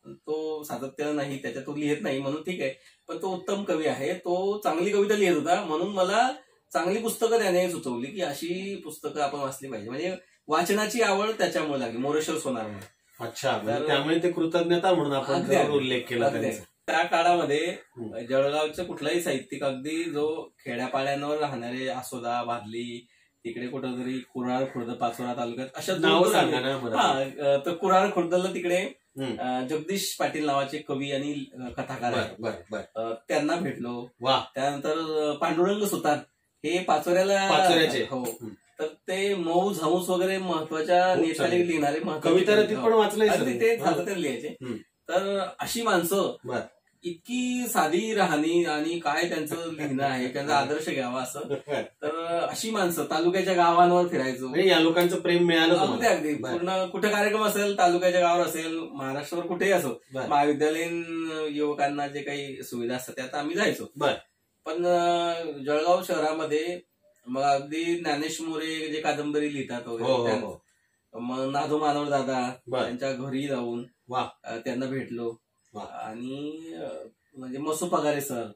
तो सातत्यानं नाही, त्याच्यात तो लिहित नाही म्हणून ठीक आहे, पण तो उत्तम कवी आहे. तो चांगली कविता लिहित होता म्हणून मला चांगली पुस्तकं त्याने सुचवली की अशी पुस्तकं आपण वाचली पाहिजे. म्हणजे वाचनाची आवड त्याच्यामुळे लागली, मोरेश्वर सोनारमुळे. अच्छा. त्यामुळे ते कृतज्ञता म्हणून आपण उल्लेख केला. त्या काळामध्ये जळगावचं कुठलाही साहित्यिक, अगदी जो खेड्यापाड्यांवर राहणारे आसोदा, भादली तिकडे कुठंतरी कुराळ खुर्द पाचोरा तालुक्यात अशा नाव सांगा ना मला. हा, तर कुराळ खुर्दला तिकडे जगदीश पाटील नावाचे कवी आणि कथाकार आहेत. त्यांना भेटलो. वा. त्यानंतर पांडुरंग सुतार हे पाचोऱ्याचे हो. तर ते मऊ झाऊस वगैरे महत्वाच्या नेत्याने लिहिणारे कविता पण वाचले ते लिहायचे. तर अशी माणसं इतकी साधी राहणी आणि काय त्यांचं लिहिणं आहे, त्यांचा आदर्श घ्यावा असं. तर अशी माणसं तालुक्याच्या गावांवर फिरायचो. या लोकांचं प्रेम मिळालं अगदी पूर्ण कुठं कार्यक्रम असेल, तालुक्याच्या गावावर असेल, महाराष्ट्रावर कुठेही असो, महाविद्यालयीन युवकांना जे काही सुविधा असतात त्यात आम्ही जायचो. पण जळगाव शहरामध्ये मग अगदी ज्ञानेश मोरे जे कादंबरी लिहितात वगैरे, मग नाधो मानव दादा त्यांच्या घरी जाऊन त्यांना भेटलो. आणि म्हणजे मसू पगारे सर,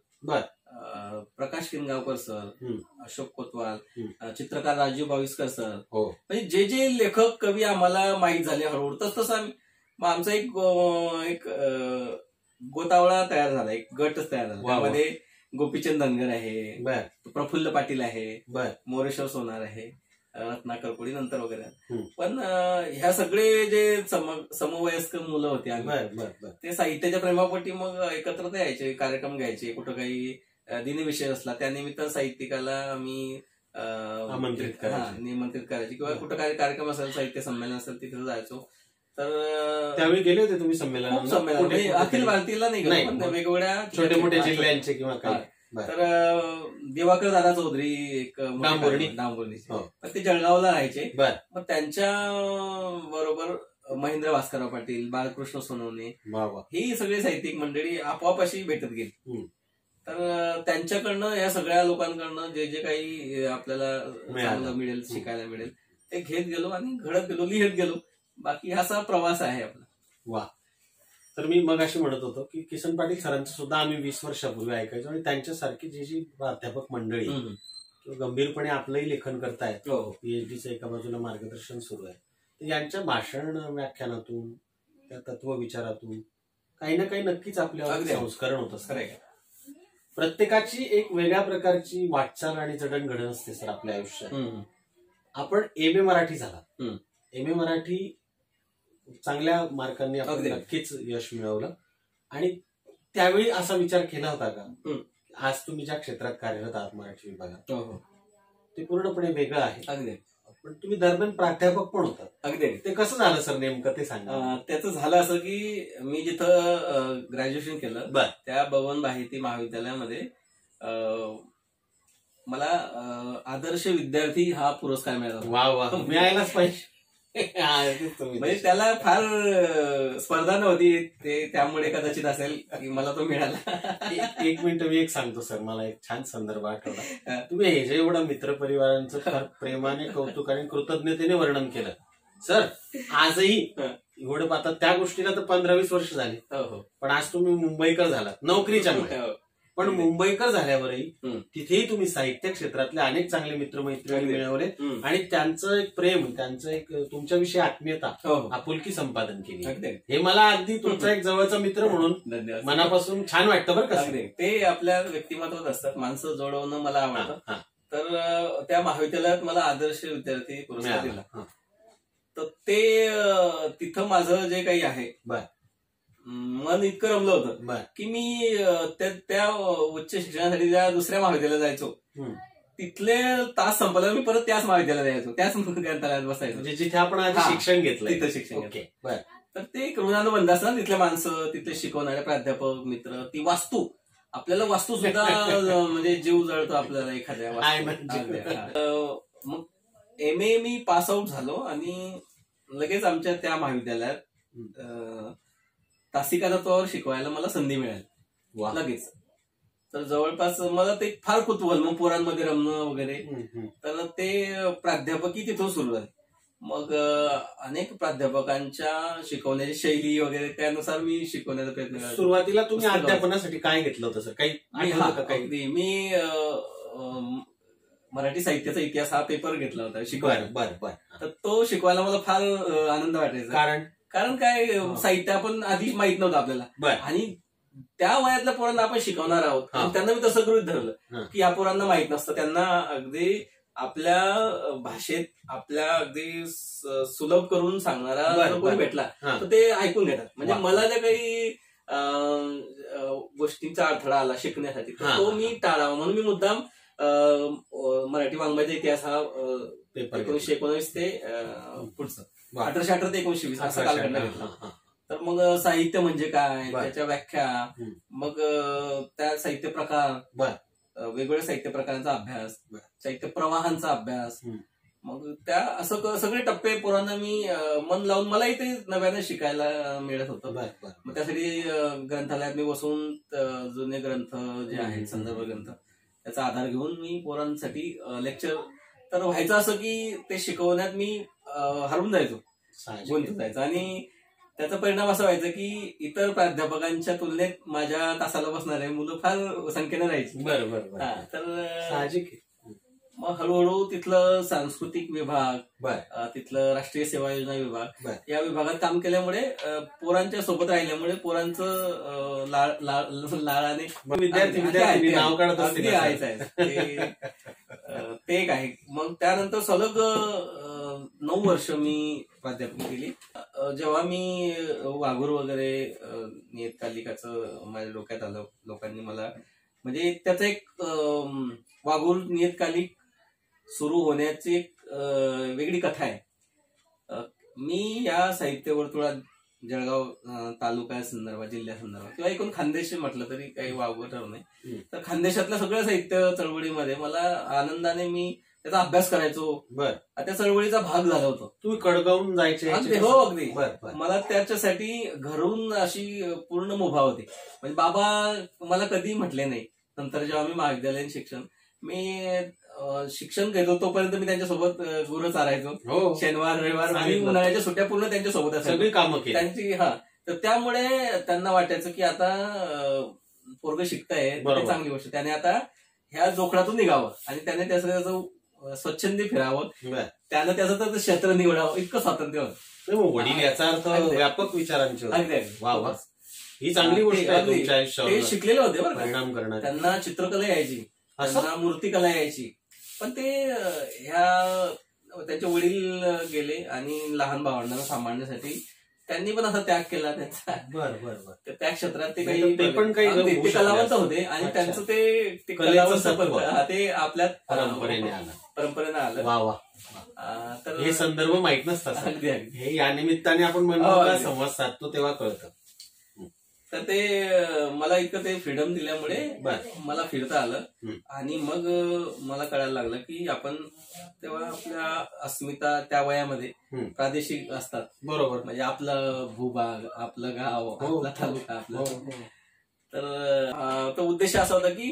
प्रकाश किनगावकर सर, अशोक कोतवाल, चित्रकार राजीव बाविस्कर सर, म्हणजे जे जे लेखक कवी आम्हाला माहीत झाले हळूहळू तसं आम्ही मग आमचा एक गोतावळा तयार झाला, एक गटच तयार झाला. त्यामध्ये गोपीचंद धनगर आहे, प्रफुल्ल पाटील आहे, मोरेश्वर सोनार आहे, रत्नाकर कोळी नंतर वगैरे. पण ह्या सगळे जे समवयस्क मुलं होती आम्ही, ते साहित्याच्या प्रेमापोटी मग एकत्र यायचे, कार्यक्रम घ्यायचे. कुठं काही दिनविषय असला त्यानिमित्त साहित्यिकाला आम्ही निमंत्रित करायचे, किंवा कुठं काही कार्यक्रम असेल, साहित्य संमेलन असेल तिथे जायचो. तर त्यावेळी गेले होते तुम्ही संमेलन? संमेलन अखिल भारतीयला नाही गेलो, पण वेगवेगळ्या छोट्या मोठ्या जिल्ह्यांचे किंवा काय. तर दिवाकर दादा चौधरी एक डांबोर्णीचे, पण ते जळगावला राहायचे. मग त्यांच्या बरोबर महेंद्र भास्करराव पाटील, बाळकृष्ण सोनवणे, ही सगळी साहित्यिक मंडळी आपोआप अशी भेटत गेली. तर त्यांच्याकडनं, या सगळ्या लोकांकडनं जे जे काही आपल्याला चांगलं मिळेल, शिकायला मिळेल, ते घेत गेलो आणि घडत गेलो, लिहित गेलो. बाकी असा प्रवास आहे आपला. वा. तर मी मग अशी म्हणत होतो की किसन पाटील सरांचं सुद्धा आम्ही 20 वर्षापूर्वी ऐकायचो, आणि त्यांच्यासारखी जी प्राध्यापक मंडळी गंभीरपणे आपलंही लेखन करतायत, पीएचडीचं एका बाजूला मार्गदर्शन सुरू आहे, तर यांच्या भाषण व्याख्यानातून, त्या तत्वविचारातून काही ना काही नक्कीच आपल्यावर संस्करण होत असतं. प्रत्येकाची एक वेगळ्या प्रकारची वाटचाल आणि जडणघडण असते सर आपल्या आयुष्यात. आपण एम ए मराठी झाला, एम ए मराठी चांगल्या मार्कांनी आपण नक्कीच यश मिळवलं. आणि त्यावेळी असा विचार केला होता का आज तुम्ही ज्या क्षेत्रात कार्यरत आहात मराठी विभागात, ते पूर्णपणे वेगळं आहे, पण तुम्ही दरम्यान प्राध्यापक पण होतात. अगदी. ते कसं झालं सर नेमकं ते सांगा. त्याचं झालं असं की मी जिथं ग्रॅज्युएशन केलं त्या भवन माहिती महाविद्यालयामध्ये मला आदर्श विद्यार्थी हा पुरस्कार मिळाला. वा वा, मिळायलाच पाहिजे. म्हणजे त्याला फार स्पर्धा नव्हती, ते त्यामुळे कदाचित असेल की मला तो मिळाला. एक मिनिट मी एक सांगतो सर, मला एक छान संदर्भ आठवला. तुम्ही हे जे एवढं मित्रपरिवारांचं फार प्रेमाने, कौतुक आणि कृतज्ञतेने वर्णन केलं सर. आजही एवढं आता त्या गोष्टीला तर 15-20 वर्ष झाली, पण आज तुम्ही मुंबईकर झालात नोकरीच्या मुळे. पण मुंबईकर झाल्यावरही तिथेही तुम्ही साहित्य क्षेत्रातले अनेक चांगले मित्रमैत्रिणी मिळवले, आणि त्यांचं एक प्रेम, त्यांचं एक तुमच्याविषयी आत्मीयता, आपुलकी संपादन केली. हे मला अगदी तुमचा एक जवळचा मित्र म्हणून मनापासून छान वाटतं बरं का. ते आपल्या व्यक्तिमत्वात असतात, माणसं जोडवणं मला आवडतं. तर त्या महाविद्यालयात मला आदर्श विद्यार्थी पुरस्कार दिला. तर ते तिथं माझं जे काही आहे मन इतकं रमलं होतं की मी त्या उच्च शिक्षणासाठी ज्या दुसऱ्या महाविद्यालयात जायचो, तिथले तास संपल्यावर मी परत त्याच महाविद्यालयात जायचो, त्याच ग्रंथालयात बसायचो जिथे आपण आधी शिक्षण घेतलं, तिथं शिक्षण घेतलं. तर ते एक ऋणानुबंध असतात, तिथले माणसं, तिथले शिकवणारे प्राध्यापक, मित्र, ती वास्तू. आपल्याला वास्तू सुद्धा म्हणजे जीव जळतो आपल्याला एखाद्या. मग एम ए मी पास आउट झालो आणि लगेच आमच्या त्या महाविद्यालयात तासिका तत्वावर शिकवायला मला संधी मिळाली लगेच. तर जवळपास मला ते फार कुतूहल, मग पोरांमध्ये रमणं वगैरे. तर ते प्राध्यापकी तिथून सुरू झाले. मग अनेक प्राध्यापकांच्या शिकवण्याची शैली वगैरे त्यानुसार मी शिकवण्याचा प्रयत्न केला. सुरुवातीला तुम्ही अध्यापनासाठी काय घेतलं होतं सर? काही मी मराठी साहित्याचा इतिहास हा पेपर घेतला होता शिकवायला. तर तो शिकवायला मला फार आनंद वाटायचा. कारण काय, साहित्य आपण आधी माहित नव्हतं आपल्याला, आणि त्या वयातल्या पोरांना आपण शिकवणार आहोत. त्यांना मी तसं गृहीत धरलं की या पोरांना माहित नसतं, त्यांना अगदी आपल्या भाषेत आपल्या अगदी सुलभ करून सांगणारा बरं, जर कोणी बरं. भेटला हा. तर ते ऐकून घेतात. म्हणजे वा. मला ज्या काही गोष्टींचा अडथळा आला शिकण्यासाठी तर हा, तो हा, मी टाळावा म्हणून मी मुद्दाम मराठी वाङ्मयाचा इतिहास हा पेपर 1919 ते पुढचं वा. 1818 ते 1920 असा कालखंड घेतला. हा. तर मग साहित्य म्हणजे काय, बर. त्याच्या व्याख्या, हम्म. मग त्या साहित्य प्रकार, बर. वेगवेगळ्या साहित्य प्रकारांचा अभ्यास, बर. साहित्य प्रवाहांचा अभ्यास, हम्म. मग त्या असं सगळे टप्पे पोरांना मी मन लावून मलाही ते नव्याने शिकायला मिळत होतं. बर, बर. मग त्यासाठी ग्रंथालयात मी बसून जुने ग्रंथ जे आहेत संदर्भ ग्रंथ त्याचा आधार घेऊन मी पोरांसाठी लेक्चर तर व्हायचं असं की ते शिकवण्यात मी हरवून जायचो, साहजिक गुंतून जायचो. आणि त्याचा परिणाम असा व्हायचा की इतर प्राध्यापकांच्या तुलनेत माझ्या तासाला बसणारे मुलं फार संख्येने राहायची. बरं बरं बरं. हा, तर साहजिक आहे. मग हळूहळू तिथलं सांस्कृतिक विभाग, बर. तिथलं राष्ट्रीय सेवा योजना विभाग बर. या विभागात काम केल्यामुळे पोरांच्या सोबत राहिल्यामुळे पोरांचं लाळाने विद्यार्थी नाव काढत अगदी आहे ते एक आहे. मग त्यानंतर सलग 9 वर्ष मी प्राध्यापकी केली. जेव्हा मी वाघूर वगैरे नियतकालिकाचं माझ्या डोक्यात आलं, लोकांनी मला म्हणजे त्याचं एक वाघूर नियतकालिक सुरू होण्याची एक वेगळी कथा आहे. मी या साहित्य वर्तुळात जळगाव तालुका संदर्भात, जिल्ह्या संदर्भात किंवा एकूण खानदेश म्हटलं तरी काही वावगं ठरव नाही. तर खानदेशातल्या सगळ्या साहित्य चळवळीमध्ये मला आनंदाने मी त्याचा अभ्यास करायचो. बर. त्या चळवळीचा भाग झाला होतो. तुम्ही कडगावून जायचे? हो अगदी. बर बर. मला त्याच्यासाठी घरून अशी पूर्ण मुभा होती. म्हणजे बाबा मला कधी म्हटले नाही. नंतर जेव्हा मी महाविद्यालयीन शिक्षण घेतो तोपर्यंत मी त्यांच्यासोबत गुरं चारायचो. हो. शनिवार रविवार आणि उन्हाळ्याच्या सुट्ट्या पूर्ण त्यांच्यासोबत असायच्या. सगळी कामं केली त्यांची. हा, तर त्यामुळे त्यांना वाटायचं की आता पोरगं शिकताय, बरोबर. चांगली गोष्ट. त्याने आता ह्या जोखडातून निघावं आणि त्याने त्याचं स्वच्छंदी फिरावं, बर. त्यानं त्याचं तर क्षेत्र निवडावं, इतकं स्वातंत्र्य होतं. नाही, मग वडील याचा अर्थ अगदी. व्यापक विचारांचे होते. अगदी अगदी. वा वा. ही चांगली गोष्ट आहे तुमच्या ते आयुष्यावर शिकलेले होते बरं का. परिणाम करणार. त्यांना चित्रकला यायची, असं? त्यांना मूर्तिकला यायची. पण ते त्यांचे वडील गेले आणि लहान भावंडांना सांभाळण्यासाठी त्यांनी पण असा त्याग केला त्यांचा. बर बर बर. तर त्या क्षेत्रात ते नाही तर ते पण काही अगदी, होऊ ते शकले कलावंत असते. होते आणि अच्छा. त्यांचं ते कलेचं कलावंत सत्व. ते आपल्यात परंपरेने आलं. परंपरेने आलं. वा वा. तर हे संदर्भ माहित नसतात. अगदी अगदी. हे या निमित्ताने आपण हो, म्हणून अगदी. संवाद साधतो तेव्हा कळतं. तर ते मला इतकं ते फ्रीडम दिल्यामुळे बर. मला फिरता आलं. हम्म. आणि मग मला कळायला लागलं की आपण तेव्हा आपल्या अस्मिता त्या वयामध्ये हम्म. प्रादेशिक असतात. बरोबर. म्हणजे आपलं भूभाग, आपलं गाव, हो. आपला तालुका, हो, आपलं. हो. तर तो उद्देश असा होता की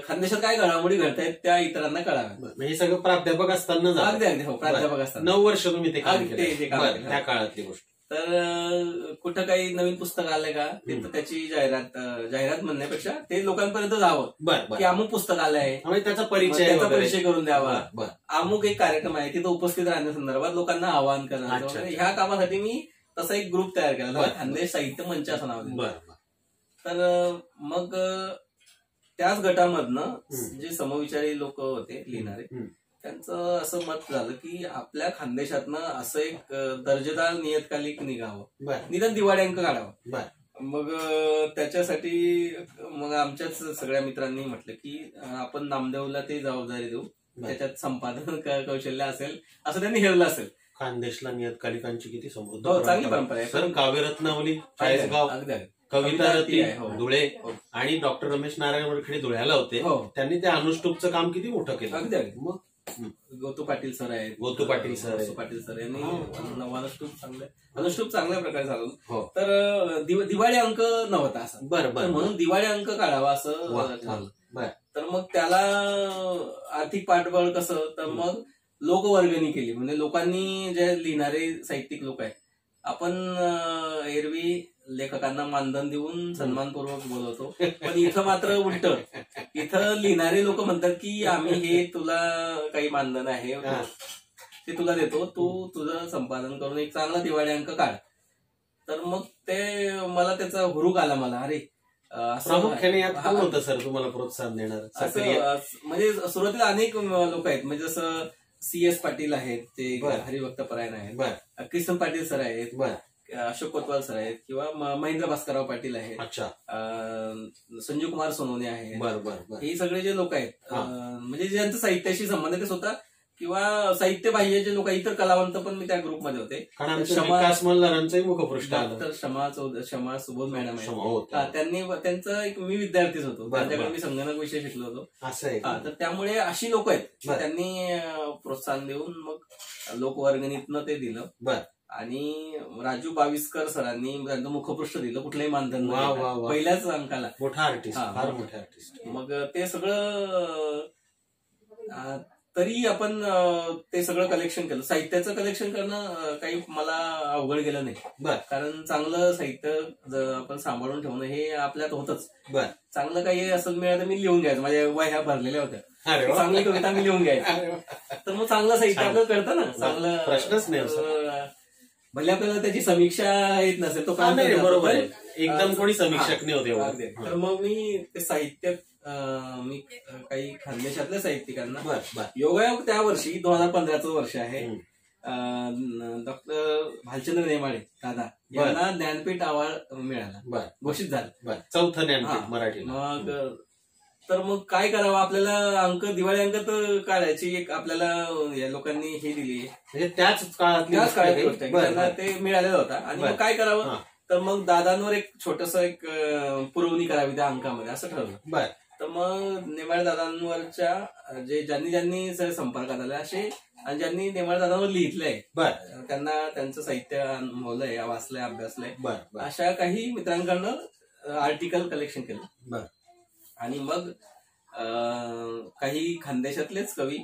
खानदेशात काय घडामोडी घडतायत त्या इतरांना कळाव्या. बरं, हे सगळं प्राध्यापक असताना झालं. अगदी अगदी. हो, प्राध्यापक असतात. 9 वर्ष तुम्ही ते काम अगदी, ते काम केलं. केलं. त्या काळातली गोष्ट. तर कुठं काही नवीन पुस्तक आलंय का ते तर त्याची जाहिरात म्हणण्यापेक्षा ते लोकांपर्यंत जावं बर की बर. अमुक पुस्तक आलंय, त्यामुळे त्याचा मग परिचय त्याचा वगैरे. परिचय करून द्यावा. बर, बर. अमुक एक कार्यक्रम आहे तिथं उपस्थित राहण्यासंदर्भात लोकांना आवाहन करणं अच्छा. वगैरे. ह्या कामासाठी मी तसा एक ग्रुप तयार केला, बर. खानदेश साहित्य मंच असं नाव दिलं. बर बर. तर मग त्याच गटामधनं जे समविचारी लोक होते लिहिणारे, हम्म. त्यांचं असं मत झालं की आपल्या खानदेशातनं असं एक दर्जेदार नियतकालिक निघावं, बर निदान दिवाळी अंक काढावा. बर. मग त्याच्यासाठी मग आमच्याच सगळ्या मित्रांनी म्हटलं की आपण नामदेवला ते जबाबदारी देऊ, त्याच्यात संपादन कौशल्य असेल असं त्यांनी हेरलं असेल. खानदेशला नियतकालिकांची किती समृद्ध हो, चांगली परंपरा आहे. सर काव्यरत्नावली चाळीसगाव, अगदी अगदी. कविता रती आहे, हो. धुळे हो. आणि डॉक्टर रमेश नारायण वरखेडे धुळ्याला होते. हो. त्यांनी त्या अनुष्टुपचं काम किती मोठं केलं. अगदी अगदी. मग गोतू पाटील सर आहेत. गोतू पाटील सर आहेत. गोतू पाटील सर यांनी हो. अनुष्टुप चांगल्या प्रकारे झालं. हो. तर दिवाळी अंक नव्हता असा. बर तर बर. म्हणून दिवाळी अंक काढावा असं वा, ठरलं. बर. तर मग त्याला आर्थिक पाठबळ कसं, तर मग लोकवर्गणी केली. म्हणजे लोकांनी जे लिहिणारे साहित्यिक लोक आहेत, आपण एरवी लेखकांना मानधन देऊन सन्मानपूर्वक बोलवतो, पण इथं मात्र उलट. इथं लिहिणारे लोक म्हणतात की आम्ही हे तुला काही मानधन आहे हा. ते तुला देतो, तू तुझं संपादन करून एक चांगला दिवाळी अंक काढ. तर मग ते मला त्याचा हुरूक आला मला, अरे प्रामुख्याने यात कोण होतं सर तुम्हाला प्रोत्साहन देणार? म्हणजे सुरुवातीला अनेक लोक आहेत, म्हणजे जसं CS पाटील आहेत, ते हरिभक्त परायण आहेत, किसन पाटील सर आहेत, अशोक कोतवाल सर आहेत, किंवा महेंद्र भास्करराव पाटील आहेत, संजीव कुमार सोनवणे आहेत. हे सगळे जे लोक आहेत म्हणजे ज्यांचं साहित्याशी संबंध आहे ते स्वतः, किंवा साहित्य बाह्य जे लोक, इतर कलावंत पण मी त्या ग्रुपमध्ये होते. मुखपृष्ठ डॉक्टर शमा सुबोध मॅडम आहे, त्यांनी त्यांचं एक, मी विद्यार्थीच होतो त्यांच्याकडे, मी संगणक विषय शिकलो होतो. तर त्यामुळे अशी लोक आहेत, त्यांनी प्रोत्साहन देऊन मग लोकवर्गणीतनं ते दिलं. आणि राजू बाविस्कर सरांनी त्यांचं मुखपृष्ठ दिलं, कुठलंही मानधन पहिल्याच अंकाला. मोठा आर्टिस्ट. मग ते सगळं, तरी आपण ते सगळं कलेक्शन केलं. साहित्याचं कलेक्शन करणं काही मला अवघड गेलं नाही, कारण चांगलं साहित्य जर आपण सांभाळून ठेवणं हे आपल्यात होतच. चांगलं काही असं मिळालं मी लिहून घ्यायचं, माझ्या वह्या भरलेल्या होत्या, चांगली कविता मी लिहून घ्यायची. तर मग चांगलं साहित्य आपल्याला कळतं ना, चांगलं प्रश्नच नाही. भले आपल्याला त्याची समीक्षा येत नसेल तो काम बरोबर आहे, एकदम कोणी समीक्षक नाही होते. तर मग मी ते साहित्य मी काही खानदेशातल्या साहित्यिकांना, योगायोग त्या वर्षी 2015चं वर्ष आहे, डॉक्टर भालचंद्र नेमाळे दादा यांना ज्ञानपीठ अवॉर्ड मिळाला, घोषित झालं, 4थं ज्ञानपीठ मराठी. मग तर मग काय करावं, आपल्याला अंक, दिवाळी अंक तर काढायची एक आपल्याला या लोकांनी हे दिली, म्हणजे त्याच काळात त्यांना ते मिळालेला होता. आणि मग काय करावं, तर मग दादांवर एक छोटस एक पुरवणी करावी त्या अंकामध्ये, असं ठरवलं. तर मग नेमाळे दादांवरच्या ज्यांनी संपर्कात आले असे, आणि ज्यांनी नेमाळे दादांवर लिहितलंय, त्यांना त्यांचं साहित्य अनुभवलंय, वाचलंय, अभ्यासलंय, अशा काही मित्रांकडनं आर्टिकल कलेक्शन केलं. आणि मग काही खानदेशातलेच कवी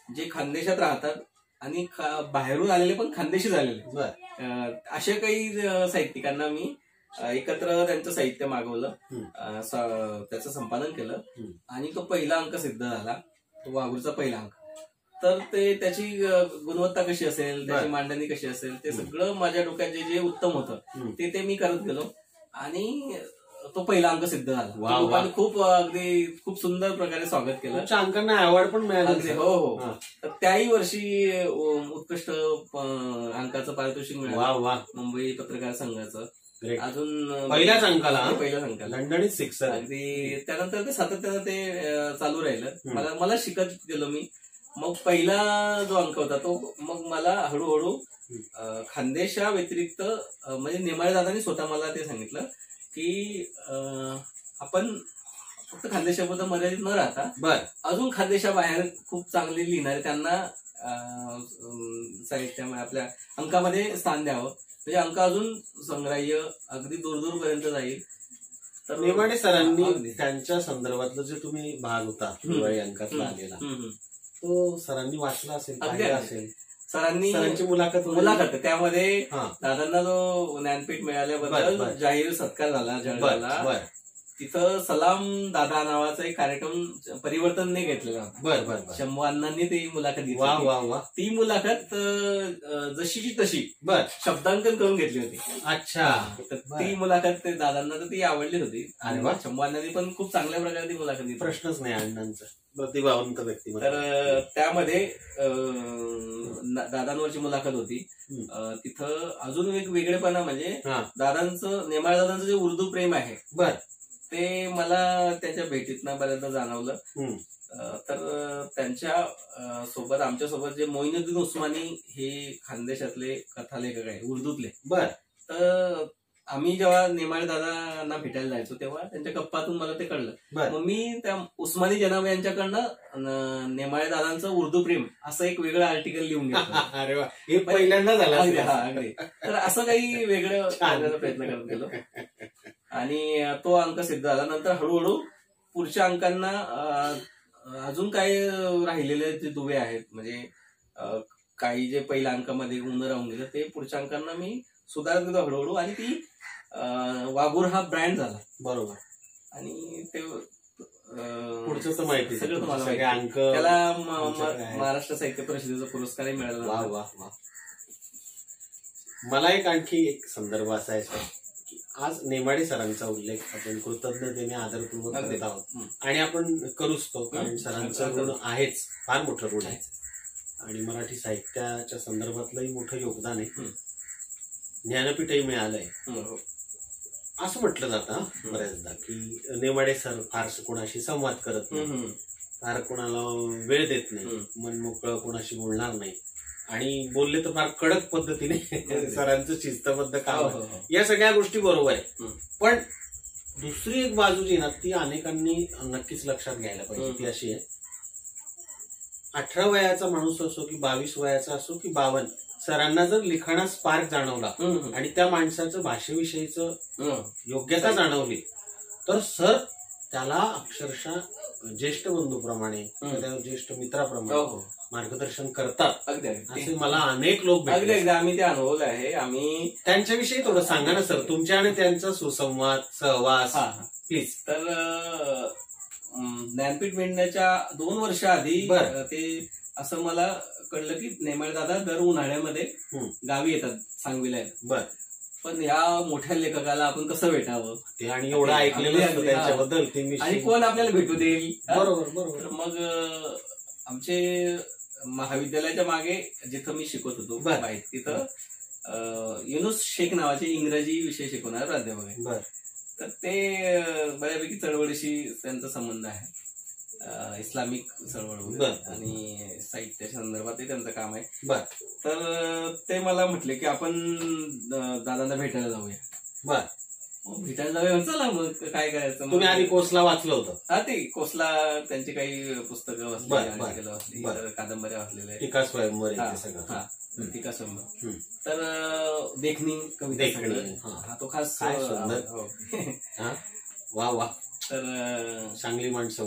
जे खानदेशात राहतात आणि बाहेरून आलेले पण खानदेशी झालेले, अशा काही साहित्यिकांना मी एकत्र त्यांचं साहित्य मागवलं, त्याचं संपादन केलं. आणि तो पहिला अंक सिद्ध झाला, तो वाघूरचा पहिला अंक. तर ते त्याची गुणवत्ता कशी असेल, त्याची मांडणी कशी असेल, ते सगळं माझ्या डोक्यात जे उत्तम होतं ते मी करत गेलो. आणि तो पहिला अंक सिद्ध झाला. लोकांनी खूप सुंदर प्रकारे स्वागत केलं. अंकांना अवॉर्ड पण मिळालं. हो. तर त्याही वर्षी उत्कृष्ट अंकाचं पारितोषिक मिळालं मुंबई पत्रकार संघाचं. अजून पहिल्याच अंकाला लंडन 6. अगदी त्यानंतर ते सातत्यानं ते चालू राहिलं. मला शिकत गेलो मी. मग पहिला जो अंक होता तो मग मला हळूहळू खानदेशा व्यतिरिक्त म्हणजे नेमाळे दादांनी स्वतः मला ते सांगितलं की आपण फक्त खानदेशाबद्दल मर्यादित न राहता अजून खानदेशाबाहेर खूप चांगले लिहिणारे त्यांना साहित्यामध्ये आपल्या अंकामध्ये स्थान द्यावं, म्हणजे अंक अजून संग्राह्य अगदी दूर पर्यंत जाईल. तर नेमाडे सरांनी त्यांच्या संदर्भातलं जे तुम्ही भाग होता दिवाळी अंकातला आलेला तो सरांनी वाचला असेल, सरांची मुलाखत त्यामध्ये दादांना जो ज्ञानपीठ मिळाल्याबद्दल जाहीर सत्कार झाला जळगावला. तिथं सलाम दादा नावाचा एक कार्यक्रम परिवर्तनने घेतलेला होता. शंभू अण्णांनी ती मुलाखत घेतली. ती मुलाखत जशीची तशी शब्दांकन करून घेतली होती. अच्छा. तर ती मुलाखत दादांना तर ती आवडली होती. शंभू अण्णांनी पण खूप चांगल्या प्रकारे ती मुलाखत घेतली. प्रश्नच नाही अण्णांचा, प्रतिभावंत व्यक्ती. तर त्यामध्ये दादांवरची मुलाखत होती. तिथं अजून एक वेगळेपणा म्हणजे दादांचं नेमाळे दादांचं जे उर्दू प्रेम आहे ते मला त्याच्या भेटीतनं बऱ्याचदा जाणवलं. तर त्यांच्या सोबत आमच्या सोबत जे मोईनुद्दीन उस्मानी हे खानदेशातले कथालेखक आहे उर्दूतले. तर आम्ही जेव्हा नेमाळे दादांना भेटायला जायचो तेव्हा त्यांच्या गप्पातून मला ते कळलं. मग मी त्या उस्मानी जनाब यांच्याकडनं नेमाळे दादांचं उर्दू प्रेम असं एक वेगळं आर्टिकल लिहून घेतलं. अरे वा, हे पहिल्यांदा झालं. अगदी. तर असं काही वेगळं करण्याचा प्रयत्न करत गेलो आणि तो अंक सिद्ध झाला. नंतर हळूहळू पुढच्या अंकांना अजून काही राहिलेले जे दुवे आहेत म्हणजे काही जे पहिल्या अंकामध्ये उन्ह राहून गेलं ते पुढच्या अंकांना मी सुधारत गेलो हळूहळू आणि ती वाघूर हा ब्रँड झाला. बरोबर. आणि ते पुढचं माहिती सगळं तुम्हाला माहिती. त्याला महाराष्ट्र साहित्य परिषदेचा पुरस्कारही मिळाला. मला एक आणखी एक संदर्भ असायचा आज नेमाडे सरांचा उल्लेख आपण कृतज्ञतेने आदरपूर्वक करत आहोत आणि आपण करूच तो, कारण सरांचं ऋण आहेच, फार मोठं ऋण आहे आणि मराठी साहित्याच्या संदर्भातलंही मोठं योगदान आहे. ज्ञानपीठही मिळालंय असं म्हटलं जातं बऱ्याचदा की नेमाडे सर फारसं कोणाशी संवाद करत नाही, फार कोणाला वेळ देत नाही, मन मोकळं कोणाशी बोलणार नाही आणि बोलले तर फार कडक पद्धतीने सरांचं शिस्तबद्ध काम आहे. या सगळ्या गोष्टी बरोबर आहे, पण दुसरी एक बाजू जी ना ती अनेकांनी नक्कीच लक्षात घ्यायला पाहिजे. ती अशी आहे, 18 वयाचा माणूस असो की 22 वयाचा असो की 52, सरांना जर लिखाणात स्पार्क जाणवला आणि त्या माणसाचं भाषेविषयीचं योग्यता जाणवली तर सर त्याला अक्षरशः ज्येष्ठ बंधूप्रमाणे, ज्येष्ठ मित्राप्रमाणे मार्गदर्शन करतात. असे मला अनेक लोक अगदी आम्ही ते अनुभवलं आहे. आम्ही त्यांच्याविषयी थोडं सांगा ना सर, तुमच्या आणि त्यांचा सुसंवाद सहवास प्लीज. तर ज्ञानपीठ मिळण्याच्या 2 वर्ष आधी ते असं मला कळलं की नेमाडे दादा दर उन्हाळ्यामध्ये गावी येतात सांगवीला. बर, पण या मोठ्या लेखकाला आपण कसं भेटावं ते आणि एवढं ऐकलेलं असतं त्यांच्याबद्दल आणि कोण आपल्याला भेटू देईल. बरोबर बरोबर. तर मग आमचे महाविद्यालयाच्या मागे जिथं मी शिकत होतो तिथं युनुस शेख नावाचे इंग्रजी विषय शिकवणारे प्राध्यापक आहे. तर ते बऱ्यापैकी चळवळीशी त्यांचा संबंध आहे, इस्लामिक चळवळ आणि साहित्याच्या संदर्भातही त्यांचं काम आहे. तर ते मला म्हटले की आपण दादांना भेटायला जाऊया. भेटायला जाऊया, चला मग काय करायचं. तुम्ही आधी कोसला वाचलं होतं? हा, ते कोसला त्यांची काही पुस्तकं वाचली, कादंबऱ्या वाचलेल्या, टीका स्वयंवर, टीका स्वयंवर. तर देखणी कविता तो खास वा वा. तर चांगली माणसं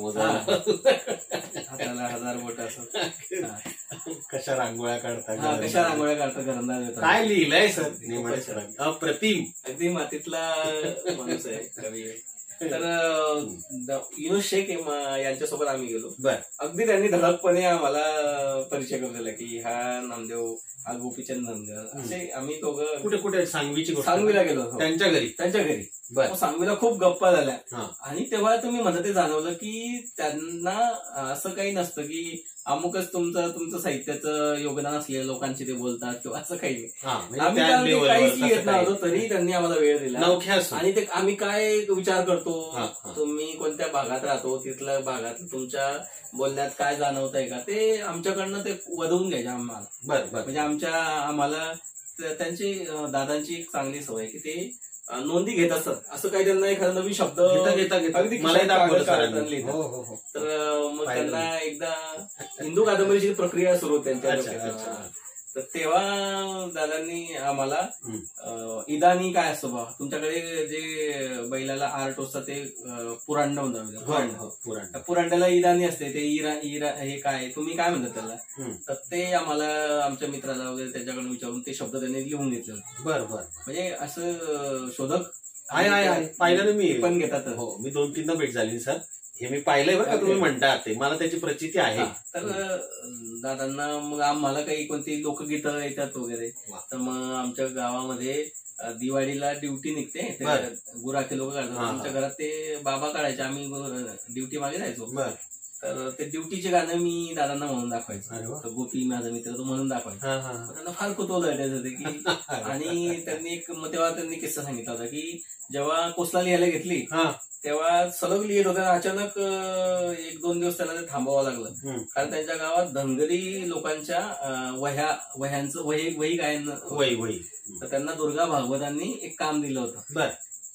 हाताला 1000 बोट असत, कशा रांगोळ्या काढतात, कशा रांगोळ्या काढतात, घरंदाज येतात. काय लिहिलंय सर नेमाडे सरांनी, अप्रतिम. अगदी मातीतला माणूस आहे, कवी आहे. तर युनुस शेख यांच्यासोबत आम्ही गेलो. अगदी त्यांनी धडकपणे आम्हाला परिचय करून दिला की हा नामदेव, हा गोपीचंद धनगर, असे आम्ही दोघं. कुठे कुठे? सांगवीला गेलो, त्यांच्या घरी. सांगवीला खूप गप्पा झाल्या आणि तेव्हा तुम्ही मला ते जाणवलं की त्यांना असं काही नसतं की अमुकच तुमचं साहित्याचं योगदान असलेल्या लोकांशी ते बोलतात किंवा असं काही नाही. आम्ही काहीच लिहित नव्हतो तरी त्यांनी आम्हाला वेळ दिला आणि ते आम्ही काय विचार करतो, तुम्ही कोणत्या भागात राहतो, तिथल्या भागात तुमच्या बोलण्यात काय जाणवतंय का, ते आमच्याकडनं ते वधवून घ्यायचे आम्हाला. म्हणजे आम्हाला त्यांची, दादांची एक चांगली सवय की ते नोंदी घेत असतात. असं काही त्यांना एखादा नवीन शब्द अगदी लिहितात. तर मग त्यांना एकदा हिंदू कादंबरीची प्रक्रिया सुरू होती त्यांच्या. तर तेव्हा दादांनी आम्हाला इदानी काय असतं बाबा, तुमच्याकडे जे बैलाला आर टोचतात ते पुरांड म्हणतात, पुरांड्याला इदानी असते, ते हे काय, तुम्ही काय म्हणतात त्याला. तर ते आम्हाला आमच्या मित्राला वगैरे त्याच्याकडून विचारून ते शब्द त्यांनी लिहून घेतले. म्हणजे असं शोधक पाहिलं ना मी पण घेतात. हो, मी 2-3दा भेट झाली सर, हे मी पाहिलंय बरं का, तुम्ही म्हणता ते, मला त्याची प्रचिती आहे. तर दादांना मग आम्हाला काही कोणती लोकगीतं येतात वगैरे, तर मग आमच्या गावामध्ये दिवाळीला ड्युटी निघते, गुराखे लोक काढतात. आमच्या घरात ते बाबा काढायचे, आम्ही ड्युटी मागे जायचो. तर ते ड्युटीचे गाणं मी दादांना म्हणून दाखवायचो. गोपी माझा मित्र तो म्हणून दाखवायचा. त्यांना फार कुतूहल वाटायचं की. आणि त्यांनी तेव्हा त्यांनी किस्सा सांगितला होता की जेव्हा कोसला लिहायला घेतली तेव्हा सलग लिहित होते, अचानक 1-2 दिवस त्यांना ते थांबावं लागलं. कारण त्यांच्या गावात धनगरी लोकांच्या वही गायन. तर त्यांना दुर्गा भागवतांनी एक काम दिलं होतं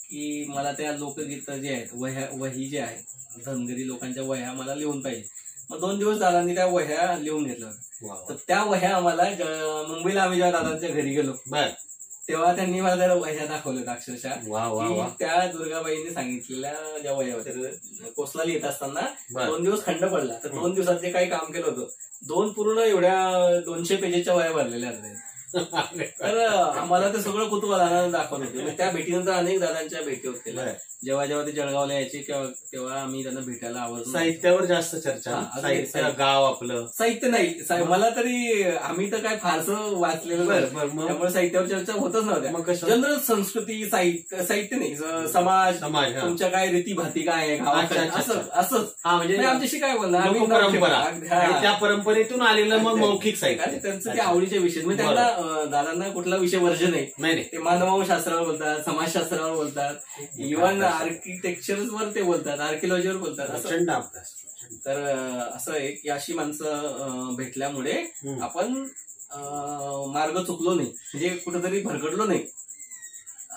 की मला त्या लोकगीत जे आहेत, वही जे आहेत धनगरी लोकांच्या वह्या मला लिहून पाहिजे. मग 2 दिवस दादांनी त्या वह्या लिहून घेतल्या. तर त्या वह्या आम्हाला मुंबईला आम्ही जेव्हा दादांच्या घरी गेलो तेव्हा त्यांनी मला त्या वह्या दाखवल्या अक्षरशः. त्या दुर्गाबाईंनी सांगितलेल्या ज्या वह्या होत्या, कोसला लिहित असताना 2 दिवस खंड पडला. तर 2 दिवसात जे काही काम केलं होतं, 2 पूर्ण एवढ्या 200 पेजेसच्या वह्या भरलेल्या होत्या. तर आम्हाला ते सगळं कुतूहलानं दाखवत होते. त्या भेटीनंतर अनेक दादांच्या भेटी होत गेल्या. जेव्हा जेव्हा ते जळगावला यायचे तेव्हा आम्ही त्यांना भेटायला आवडतो. साहित्यावर जास्त चर्चा, साहित्य, गाव आपलं साहित्य नाही. मला तरी आम्ही तर काय फारसं वाचलेलं त्यामुळे साहित्यावर चर्चा होतच नव्हत्या. मग जनरल संस्कृती, साहित्य नाही, समाज, तुमच्या काय रीतीभाती काय आहे असंच. म्हणजे आमच्याशी काय बोलणार, परंपरा, त्या परंपरेतून आलेलं मग मौखिक साहित्य, त्यांचं ते आवडीचे विषय. म्हणजे त्यांना दादांना कुठला विषय वर्ज नाही. ते मानवशास्त्रावर बोलतात, समाजशास्त्रावर बोलतात, इव्हन आर्किटेक्चरवर ते बोलतात, आर्किओलॉजीवर बोलतात. तर असं आहे की अशी माणसं भेटल्यामुळे आपण मार्ग चुकलो नाही, म्हणजे कुठेतरी भरकटलो नाही.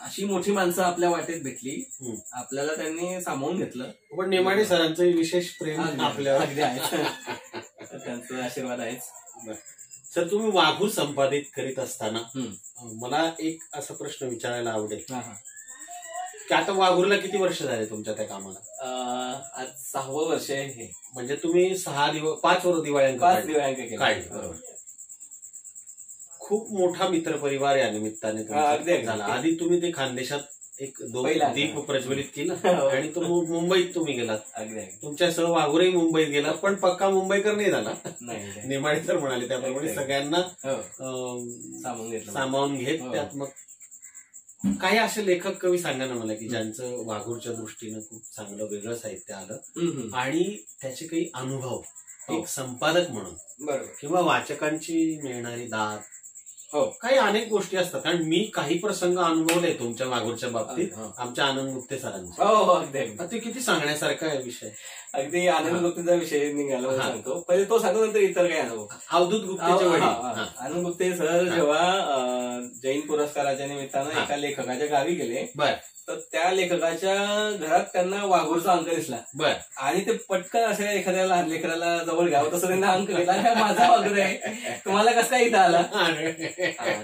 अशी मोठी माणसं आपल्या वाटेत भेटली, आपल्याला त्यांनी सामावून घेतलं. पण नेमाडे सरांचं विशेष प्रेम आपल्यावर अगदी आहे, त्यांचा आशीर्वाद आहेच. सर, तुम्ही वाघूर संपादित करीत असताना मला एक असा प्रश्न विचारायला आवडेल की आता वाघूरला किती वर्ष झाले तुमच्या त्या कामाला? आज 6वं वर्ष आहे हे. म्हणजे तुम्ही 5 दिवाळ्यांक काढले. खूप मोठा मित्रपरिवार या निमित्ताने झाला. आधी तुम्ही ते खानदेशात एक 2 दीप प्रज्वलित केलं आणि तो मुंबईत तुम्ही गेलात. तुमच्यासह वाघूरही मुंबईत गेला, पण पक्का मुंबईकर नाही झाला. नेमाडेकर म्हणाले त्याप्रमाणे सगळ्यांना सामावून घेत. त्यात मग काही असे लेखक कवी सांगा ना मला की ज्यांचं वाघूरच्या दृष्टीनं खूप चांगलं वेगळं साहित्य आलं आणि त्याचे काही अनुभव एक संपादक म्हणून किंवा वाचकांची मिळणारी दाद, काही अनेक गोष्टी असतात. कारण मी काही प्रसंग अनुभवले तुमच्या वाघूरच्या बाबतीत आमच्या आनंद गुप्ते सरांचे. ते किती सांगण्यासारखा आहे विषय. अगदी आनंद गुप्तेचा विषय निघाला सांगतो. पहिले तो सांगतो, नंतर इतर काही अनुभव. अवधूत गुप्तेचे वडील आनंद गुप्ते सर जेव्हा जैन पुरस्काराच्या निमित्तानं एका लेखकाच्या गावी गेले, तर त्या लेखकाच्या घरात त्यांना वाघूरचा अंक दिसला. आणि ते पटकन अशा एखाद्या लहान लेकराला जवळ घ्यावं तसं त्यांना अंक घेतला. माझा वाघूर आहे, तुम्हाला कसं काय इथं आला?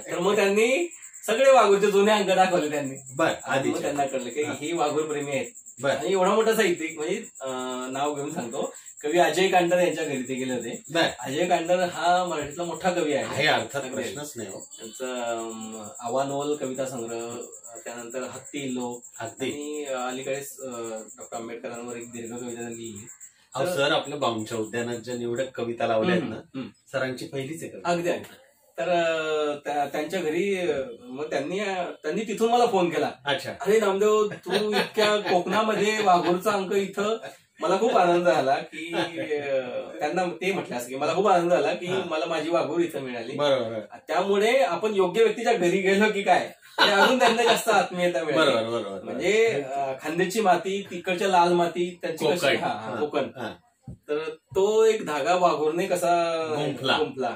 तर मग त्यांनी सगळे वाघूरचे जुने अंक दाखवले त्यांनी. मग त्यांना कळलं की ही वाघूर प्रेमी आहेत. आणि एवढा मोठा साहित्यिक, म्हणजे नाव घेऊन सांगतो, कवी अजय कांडर यांच्या घरी ते गेले होते. अजय कांडर हा मराठीतला मोठा कवी आहे, अर्थात प्रश्नच नाही. त्यांचं आवानोल कविता संग्रह, त्यानंतर हत्ती इल्लो, आणि अलीकडेच डॉक्टर आंबेडकरांवर एक दीर्घ कविता लिहिली. सर, आपल्या बाऊंच्या उद्यानात ज्या निवडक कविता लावल्या आहेत ना, सरांची पहिलीच आहे. अगदी. तर त्यांच्या घरी मग त्यांनी तिथून मला फोन केला. अरे नामदेव, तू इतक्या कोकणामध्ये वाघूरचा अंक इथं, मला खूप आनंद झाला की त्यांना ते म्हटलं असं की मला खूप आनंद झाला की मला माझी वाघूर इथं मिळाली. त्यामुळे आपण योग्य व्यक्तीच्या घरी गेलो की काय, अजून त्यांना जास्त आत्मीयता मिळाली. म्हणजे खानदेशची माती, तिकडच्या लाल माती, त्यांची कोकण, तर तो एक धागा वाघूरने कसा गुंफला.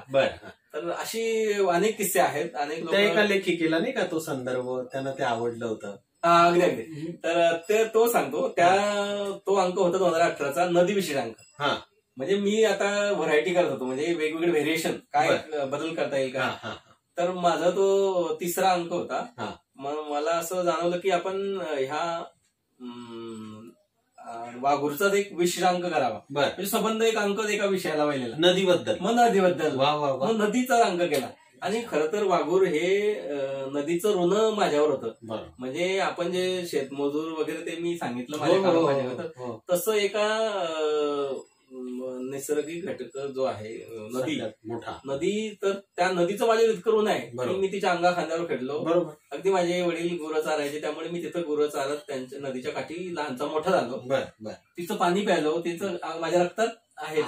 तर अशी अनेक किस्से आहेत. अनेक लोक, एका लेखिकेला नाही का तो संदर्भ, त्यांना ते आवडलं होतं. अगदी. तर तो सांगतो, तो अंक होता 2018चा नदी विशेष अंक. म्हणजे मी आता व्हरायटी करत होतो, म्हणजे वेगवेगळे व्हेरिएशन काय बदल करता येईल का. तर माझा तो 3रा अंक होता. मग मला असं जाणवलं की आपण ह्या वाघूरचा एक विशेष अंक करावा. म्हणजे संबंध एक अंक एका विषयाला वाहिलेला, नदीबद्दल. मग नदीचा अंक केला. आणि खरं तर वाघूर हे नदीचं ऋण माझ्यावर होतं. म्हणजे आपण जे शेतमजूर वगैरे ते मी सांगितलं माझ्या, तसं एका नैसर्गिक घटक जो आहे नदी, तर त्या नदीचं माझ्यावर इतकं ऋण आहे की मी तिच्या अंगा खांद्यावर खेळलो. अगदी माझे वडील गुरं चारायचे, त्यामुळे मी तिथं गुरं चालत त्यांच्या नदीच्या काठी लहानचा मोठा झालो. तिचं पाणी प्यायलो, तिचं माझ्या रक्तात आहे.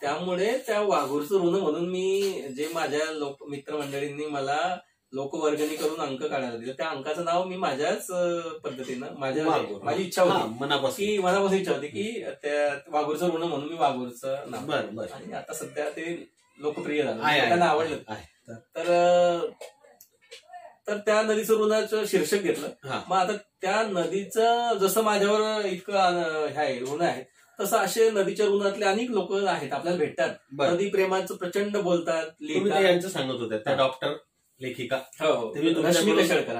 त्यामुळे त्या वाघूरचं ऋण म्हणून मी जे माझ्या मित्रमंडळींनी मला लोकवर्गणी करून अंक काढायला दिलं, त्या अंकाचं नाव मी माझ्याच पद्धतीनं माझी इच्छा होती की मनापासून इच्छा होती की त्या वाघूरचं ऋण म्हणून मी वाघूरचं नाव. आणि आता सध्या ते लोकप्रिय झालं, त्यांना आवडलं. तर त्या नदीचं ऋणाचं शीर्षक घेतलं. मग आता त्या नदीचं जसं माझ्यावर इतकं ऋण आहे, तसं असे नदीच्या ऋणातले अनेक लोक आहेत, आपल्याला भेटतात, नदी प्रेमाचं प्रचंड बोलतात, लिहितात. यांचं सांगत होत्या त्या डॉक्टर लेखिका, रश्मी कशेळकर,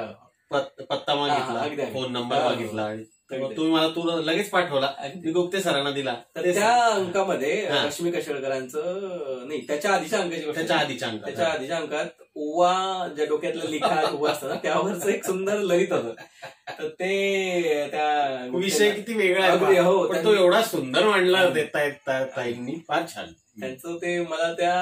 पत्ता मागितला, फोन नंबर मागितला आणि तुम्ही मला लगेच पाठवला, मी गुप्ते सरांना दिला. तर त्या अंकामध्ये रश्मी कशेळकरांचं नाही, त्याच्या आधीच्या अंकाची, त्याच्या आधीच्या अंकात ओवा ज्या डोक्यातल्या लिखा ओवा असतं ना त्यावरच एक सुंदर ललित होतं. तर ते त्या विषय किती वेगळा अगदी, आहे, हो, पण तो एवढा सुंदर मांडला देता ताईंनी, फार छान. त्यांचं ते मला त्या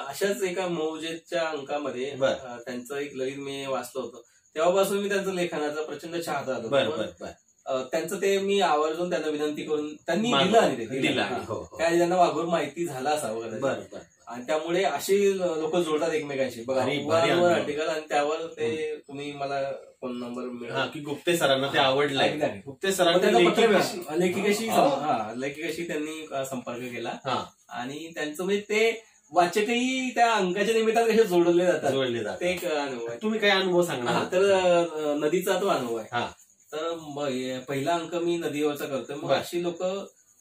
अशाच एका मौजेच्या अंकामध्ये बरं. त्यांचं एक ललित मी वाचलं होतं. तेव्हापासून मी त्यांचं लेखनाचा प्रचंड चाहता झालो. बरं बरं बरं. त्यांचं ते मी आवर्जून त्यांना विनंती करून त्यांनी मान- दिलं आणि ते दिलं हा. आणि हो, हो. त्या त्यांना वाघोर माहिती झाला असावं कदाचित. बरं बरं. आणि त्यामुळे अशी लोक जोडतात एकमेकांशी. बघा भारी- भारी उवावर अनुभव. आर्टिकल आणि त्यावर ते तुम्ही मला फोन नंबर हा, मिळाला की गुप्ते सरांना ते आवडलंय. अगदी, अगदी. गुप्ते मग सरांना त्यांना पत्र लेखिकेशी- मिळालं. लेखिकेशी हो. लेखिकेशी त्यांनी संपर्क केला हा, आणि त्यांचं म्हणजे ते वाचकही त्या अंकाच्या निमित्तानं कसे जोडले जातात जोडले जातात. ते एक अनुभव आहे. तुम्ही काय अनुभव हा, सांगणार? तर नदीचा तो अनुभव आहे. हा. तर पहिला अंक मी नदीवरचा करतोय. मग बर. अशी लोक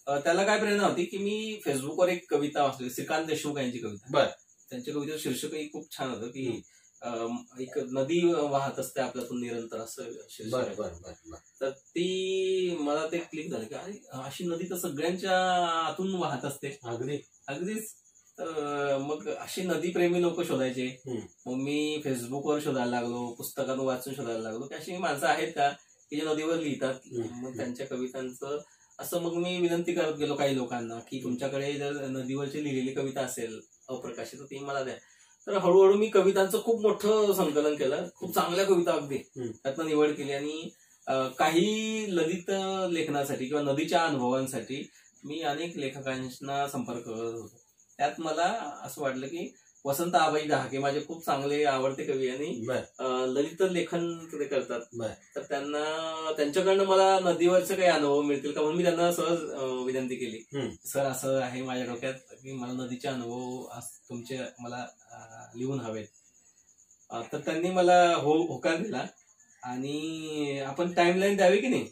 त्याला काय प्रेरणा होती की मी फेसबुकवर एक कविता वाचली, श्रीकांत देशमुख यांची कविता. बर. त्यांच्या कवितेचं शीर्षकही खूप छान होतं की एक नदी वाहत असते आपल्यातून निरंतर, असं शीर्षक बर आहे. बर बर. तर ती मला ते क्लिक झालं की अरे अशी नदी तर सगळ्यांच्या आतून वाहत असते. अगदी अगदीच. तर मग अशी नदीप्रेमी लोक शोधायचे. हम्म. मग मी फेसबुकवर शोधायला लागलो, पुस्तकातून वाचून शोधायला लागलो की अशी माणसं आहेत का की जे नदीवर लिहितात. मग त्यांच्या कवितांचं असं मग मी विनंती करत गेलो काही लोकांना की तुमच्याकडे जर नदीवरची लिहिलेली कविता असेल अप्रकाशित तर ती मला द्या. तर हळूहळू मी कवितांचं खूप मोठं संकलन केलं. खूप चांगल्या कविता अगदी त्यातनं निवड केली आणि काही ललित लेखनासाठी किंवा नदीच्या अनुभवांसाठी मी अनेक लेखकांना संपर्क करत होतो. त्यात मला असं वाटलं की वसंत आबाई डहाके माझे खूप चांगले आवडते कवी आणि बर ललित लेखन ते करतात. बर. तर त्यांच्याकडनं मला नदीवरचे काही अनुभव मिळतील का म्हणून मी त्यांना सहज विनंती केली. सर असं आहे माझ्या डोक्यात की मला नदीचे अनुभव तुमचे मला लिहून हवेत. तर त्यांनी मला होकार दिला आणि आपण टाइमलाईन द्यावी की नाही.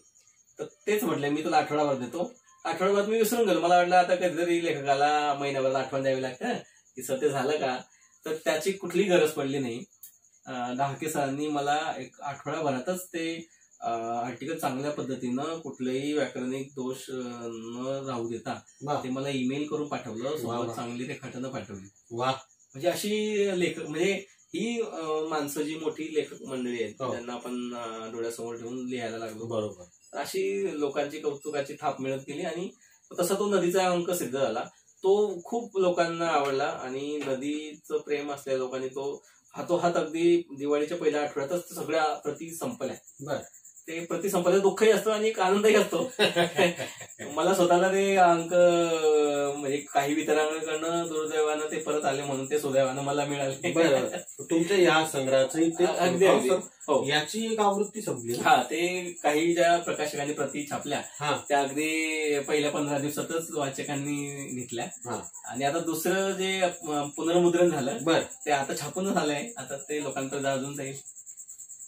तर तेच म्हटलं मी तुला आठवडाभर देतो. आठवडाभरात मी विसरून गेलो. मला वाटलं आता कधीतरी लेखकाला महिनाभर आठवण द्यावी लागतं की सर ते झालं का. तर त्याची कुठलीही गरज पडली नाही. डहाके सरांनी मला एक आठवडाभरातच ते आर्टिकल चांगल्या पद्धतीनं कुठलेही व्याकरणिक दोष न राहू देता ते मला ईमेल करून पाठवलं. सोबत चांगली रेखाटनं पाठवली. वा. म्हणजे अशी लेखक म्हणजे ही माणसं जी मोठी लेखक मंडळी आहेत त्यांना आपण डोळ्यासमोर ठेवून लिहायला लागलो. बरोबर. अशी लोकांची कौतुकाची थाप मिळत गेली आणि तसा तो नदीचा अंक सिद्ध झाला. तो खूप लोकांना आवडला आणि नदीचं प्रेम असलेल्या लोकांनी तो हातोहात अगदी दिवाळीच्या पहिल्या आठवड्यातच सगळ्या प्रती संपल्या. बर. ते प्रति संपल्याचं दुःखही असतं आणि एक आनंदही असतो. मला स्वतःला ते अंक म्हणजे काही वितरकांकडनं दुर्दैवानं ते परत आले म्हणून ते सुदैवानं मला मिळाले. बरं. तुमच्या या संग्रहाचं अगदी अगदी हो. याची एक आवृत्ती संपली. हा, ते काही ज्या प्रकाशकांनी प्रती छापल्या हा. त्या अगदी पहिल्या 15 दिवसातच वाचकांनी घेतल्या. हा. आणि आता दुसरं जे पुनर्मुद्रण झालं बर. ते आता छापून झालंय. आता ते लोकांपर्यंत अजून जाईल.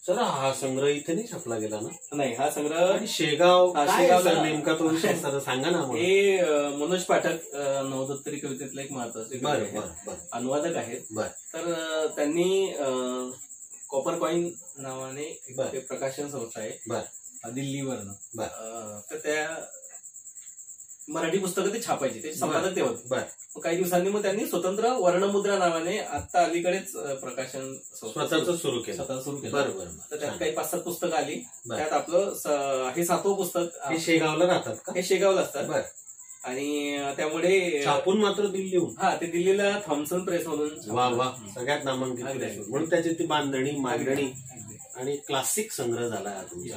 सर हा संग्रह इथे नाही छापला गेला ना. नाही, हा संग्रह आणि शेगाव हा, काय शेगावला- सर नेमका तो विषय सर सांगा ना आम्हाला. हे मनोज पाठक नवदत्तरी कवितेतलं एक महत्वाचे कवी बरं आहेत. बरं बरं अनुवादक आहेत. बर. तर त्यांनी कॉपर कॉइन नावाने बर. एक प्रकाशन संस्था आहे बर. दिल्लीवरनं. बर. तर त्या मराठी पुस्तकं ते छापायची, त्याचे संपादक ते होते. बर. मग काही दिवसांनी मग त्यांनी स्वतंत्र वर्णमुद्रा नावाने आता अलीकडेच प्रकाशन स्वतःच सुरू केलं. स्वतः सुरू केलं. बरोबर. तर त्यात काही 5-7 पुस्तकं आली. बर. त्यात आपलं हे 7वं पुस्तक हे शेगावला राहतात का. हे शेगावला असतात. बर. आणि त्यामुळे छापून मात्र दिल्लीहून. हा, ते दिल्लीला थॉम्सन प्रेस मधून. वा वा. सगळ्यात नामांकित अगदी. म्हणून त्याची ती बांधणी मांडणी अगदी. आणि क्लासिक संग्रह झाला हा तुमचा.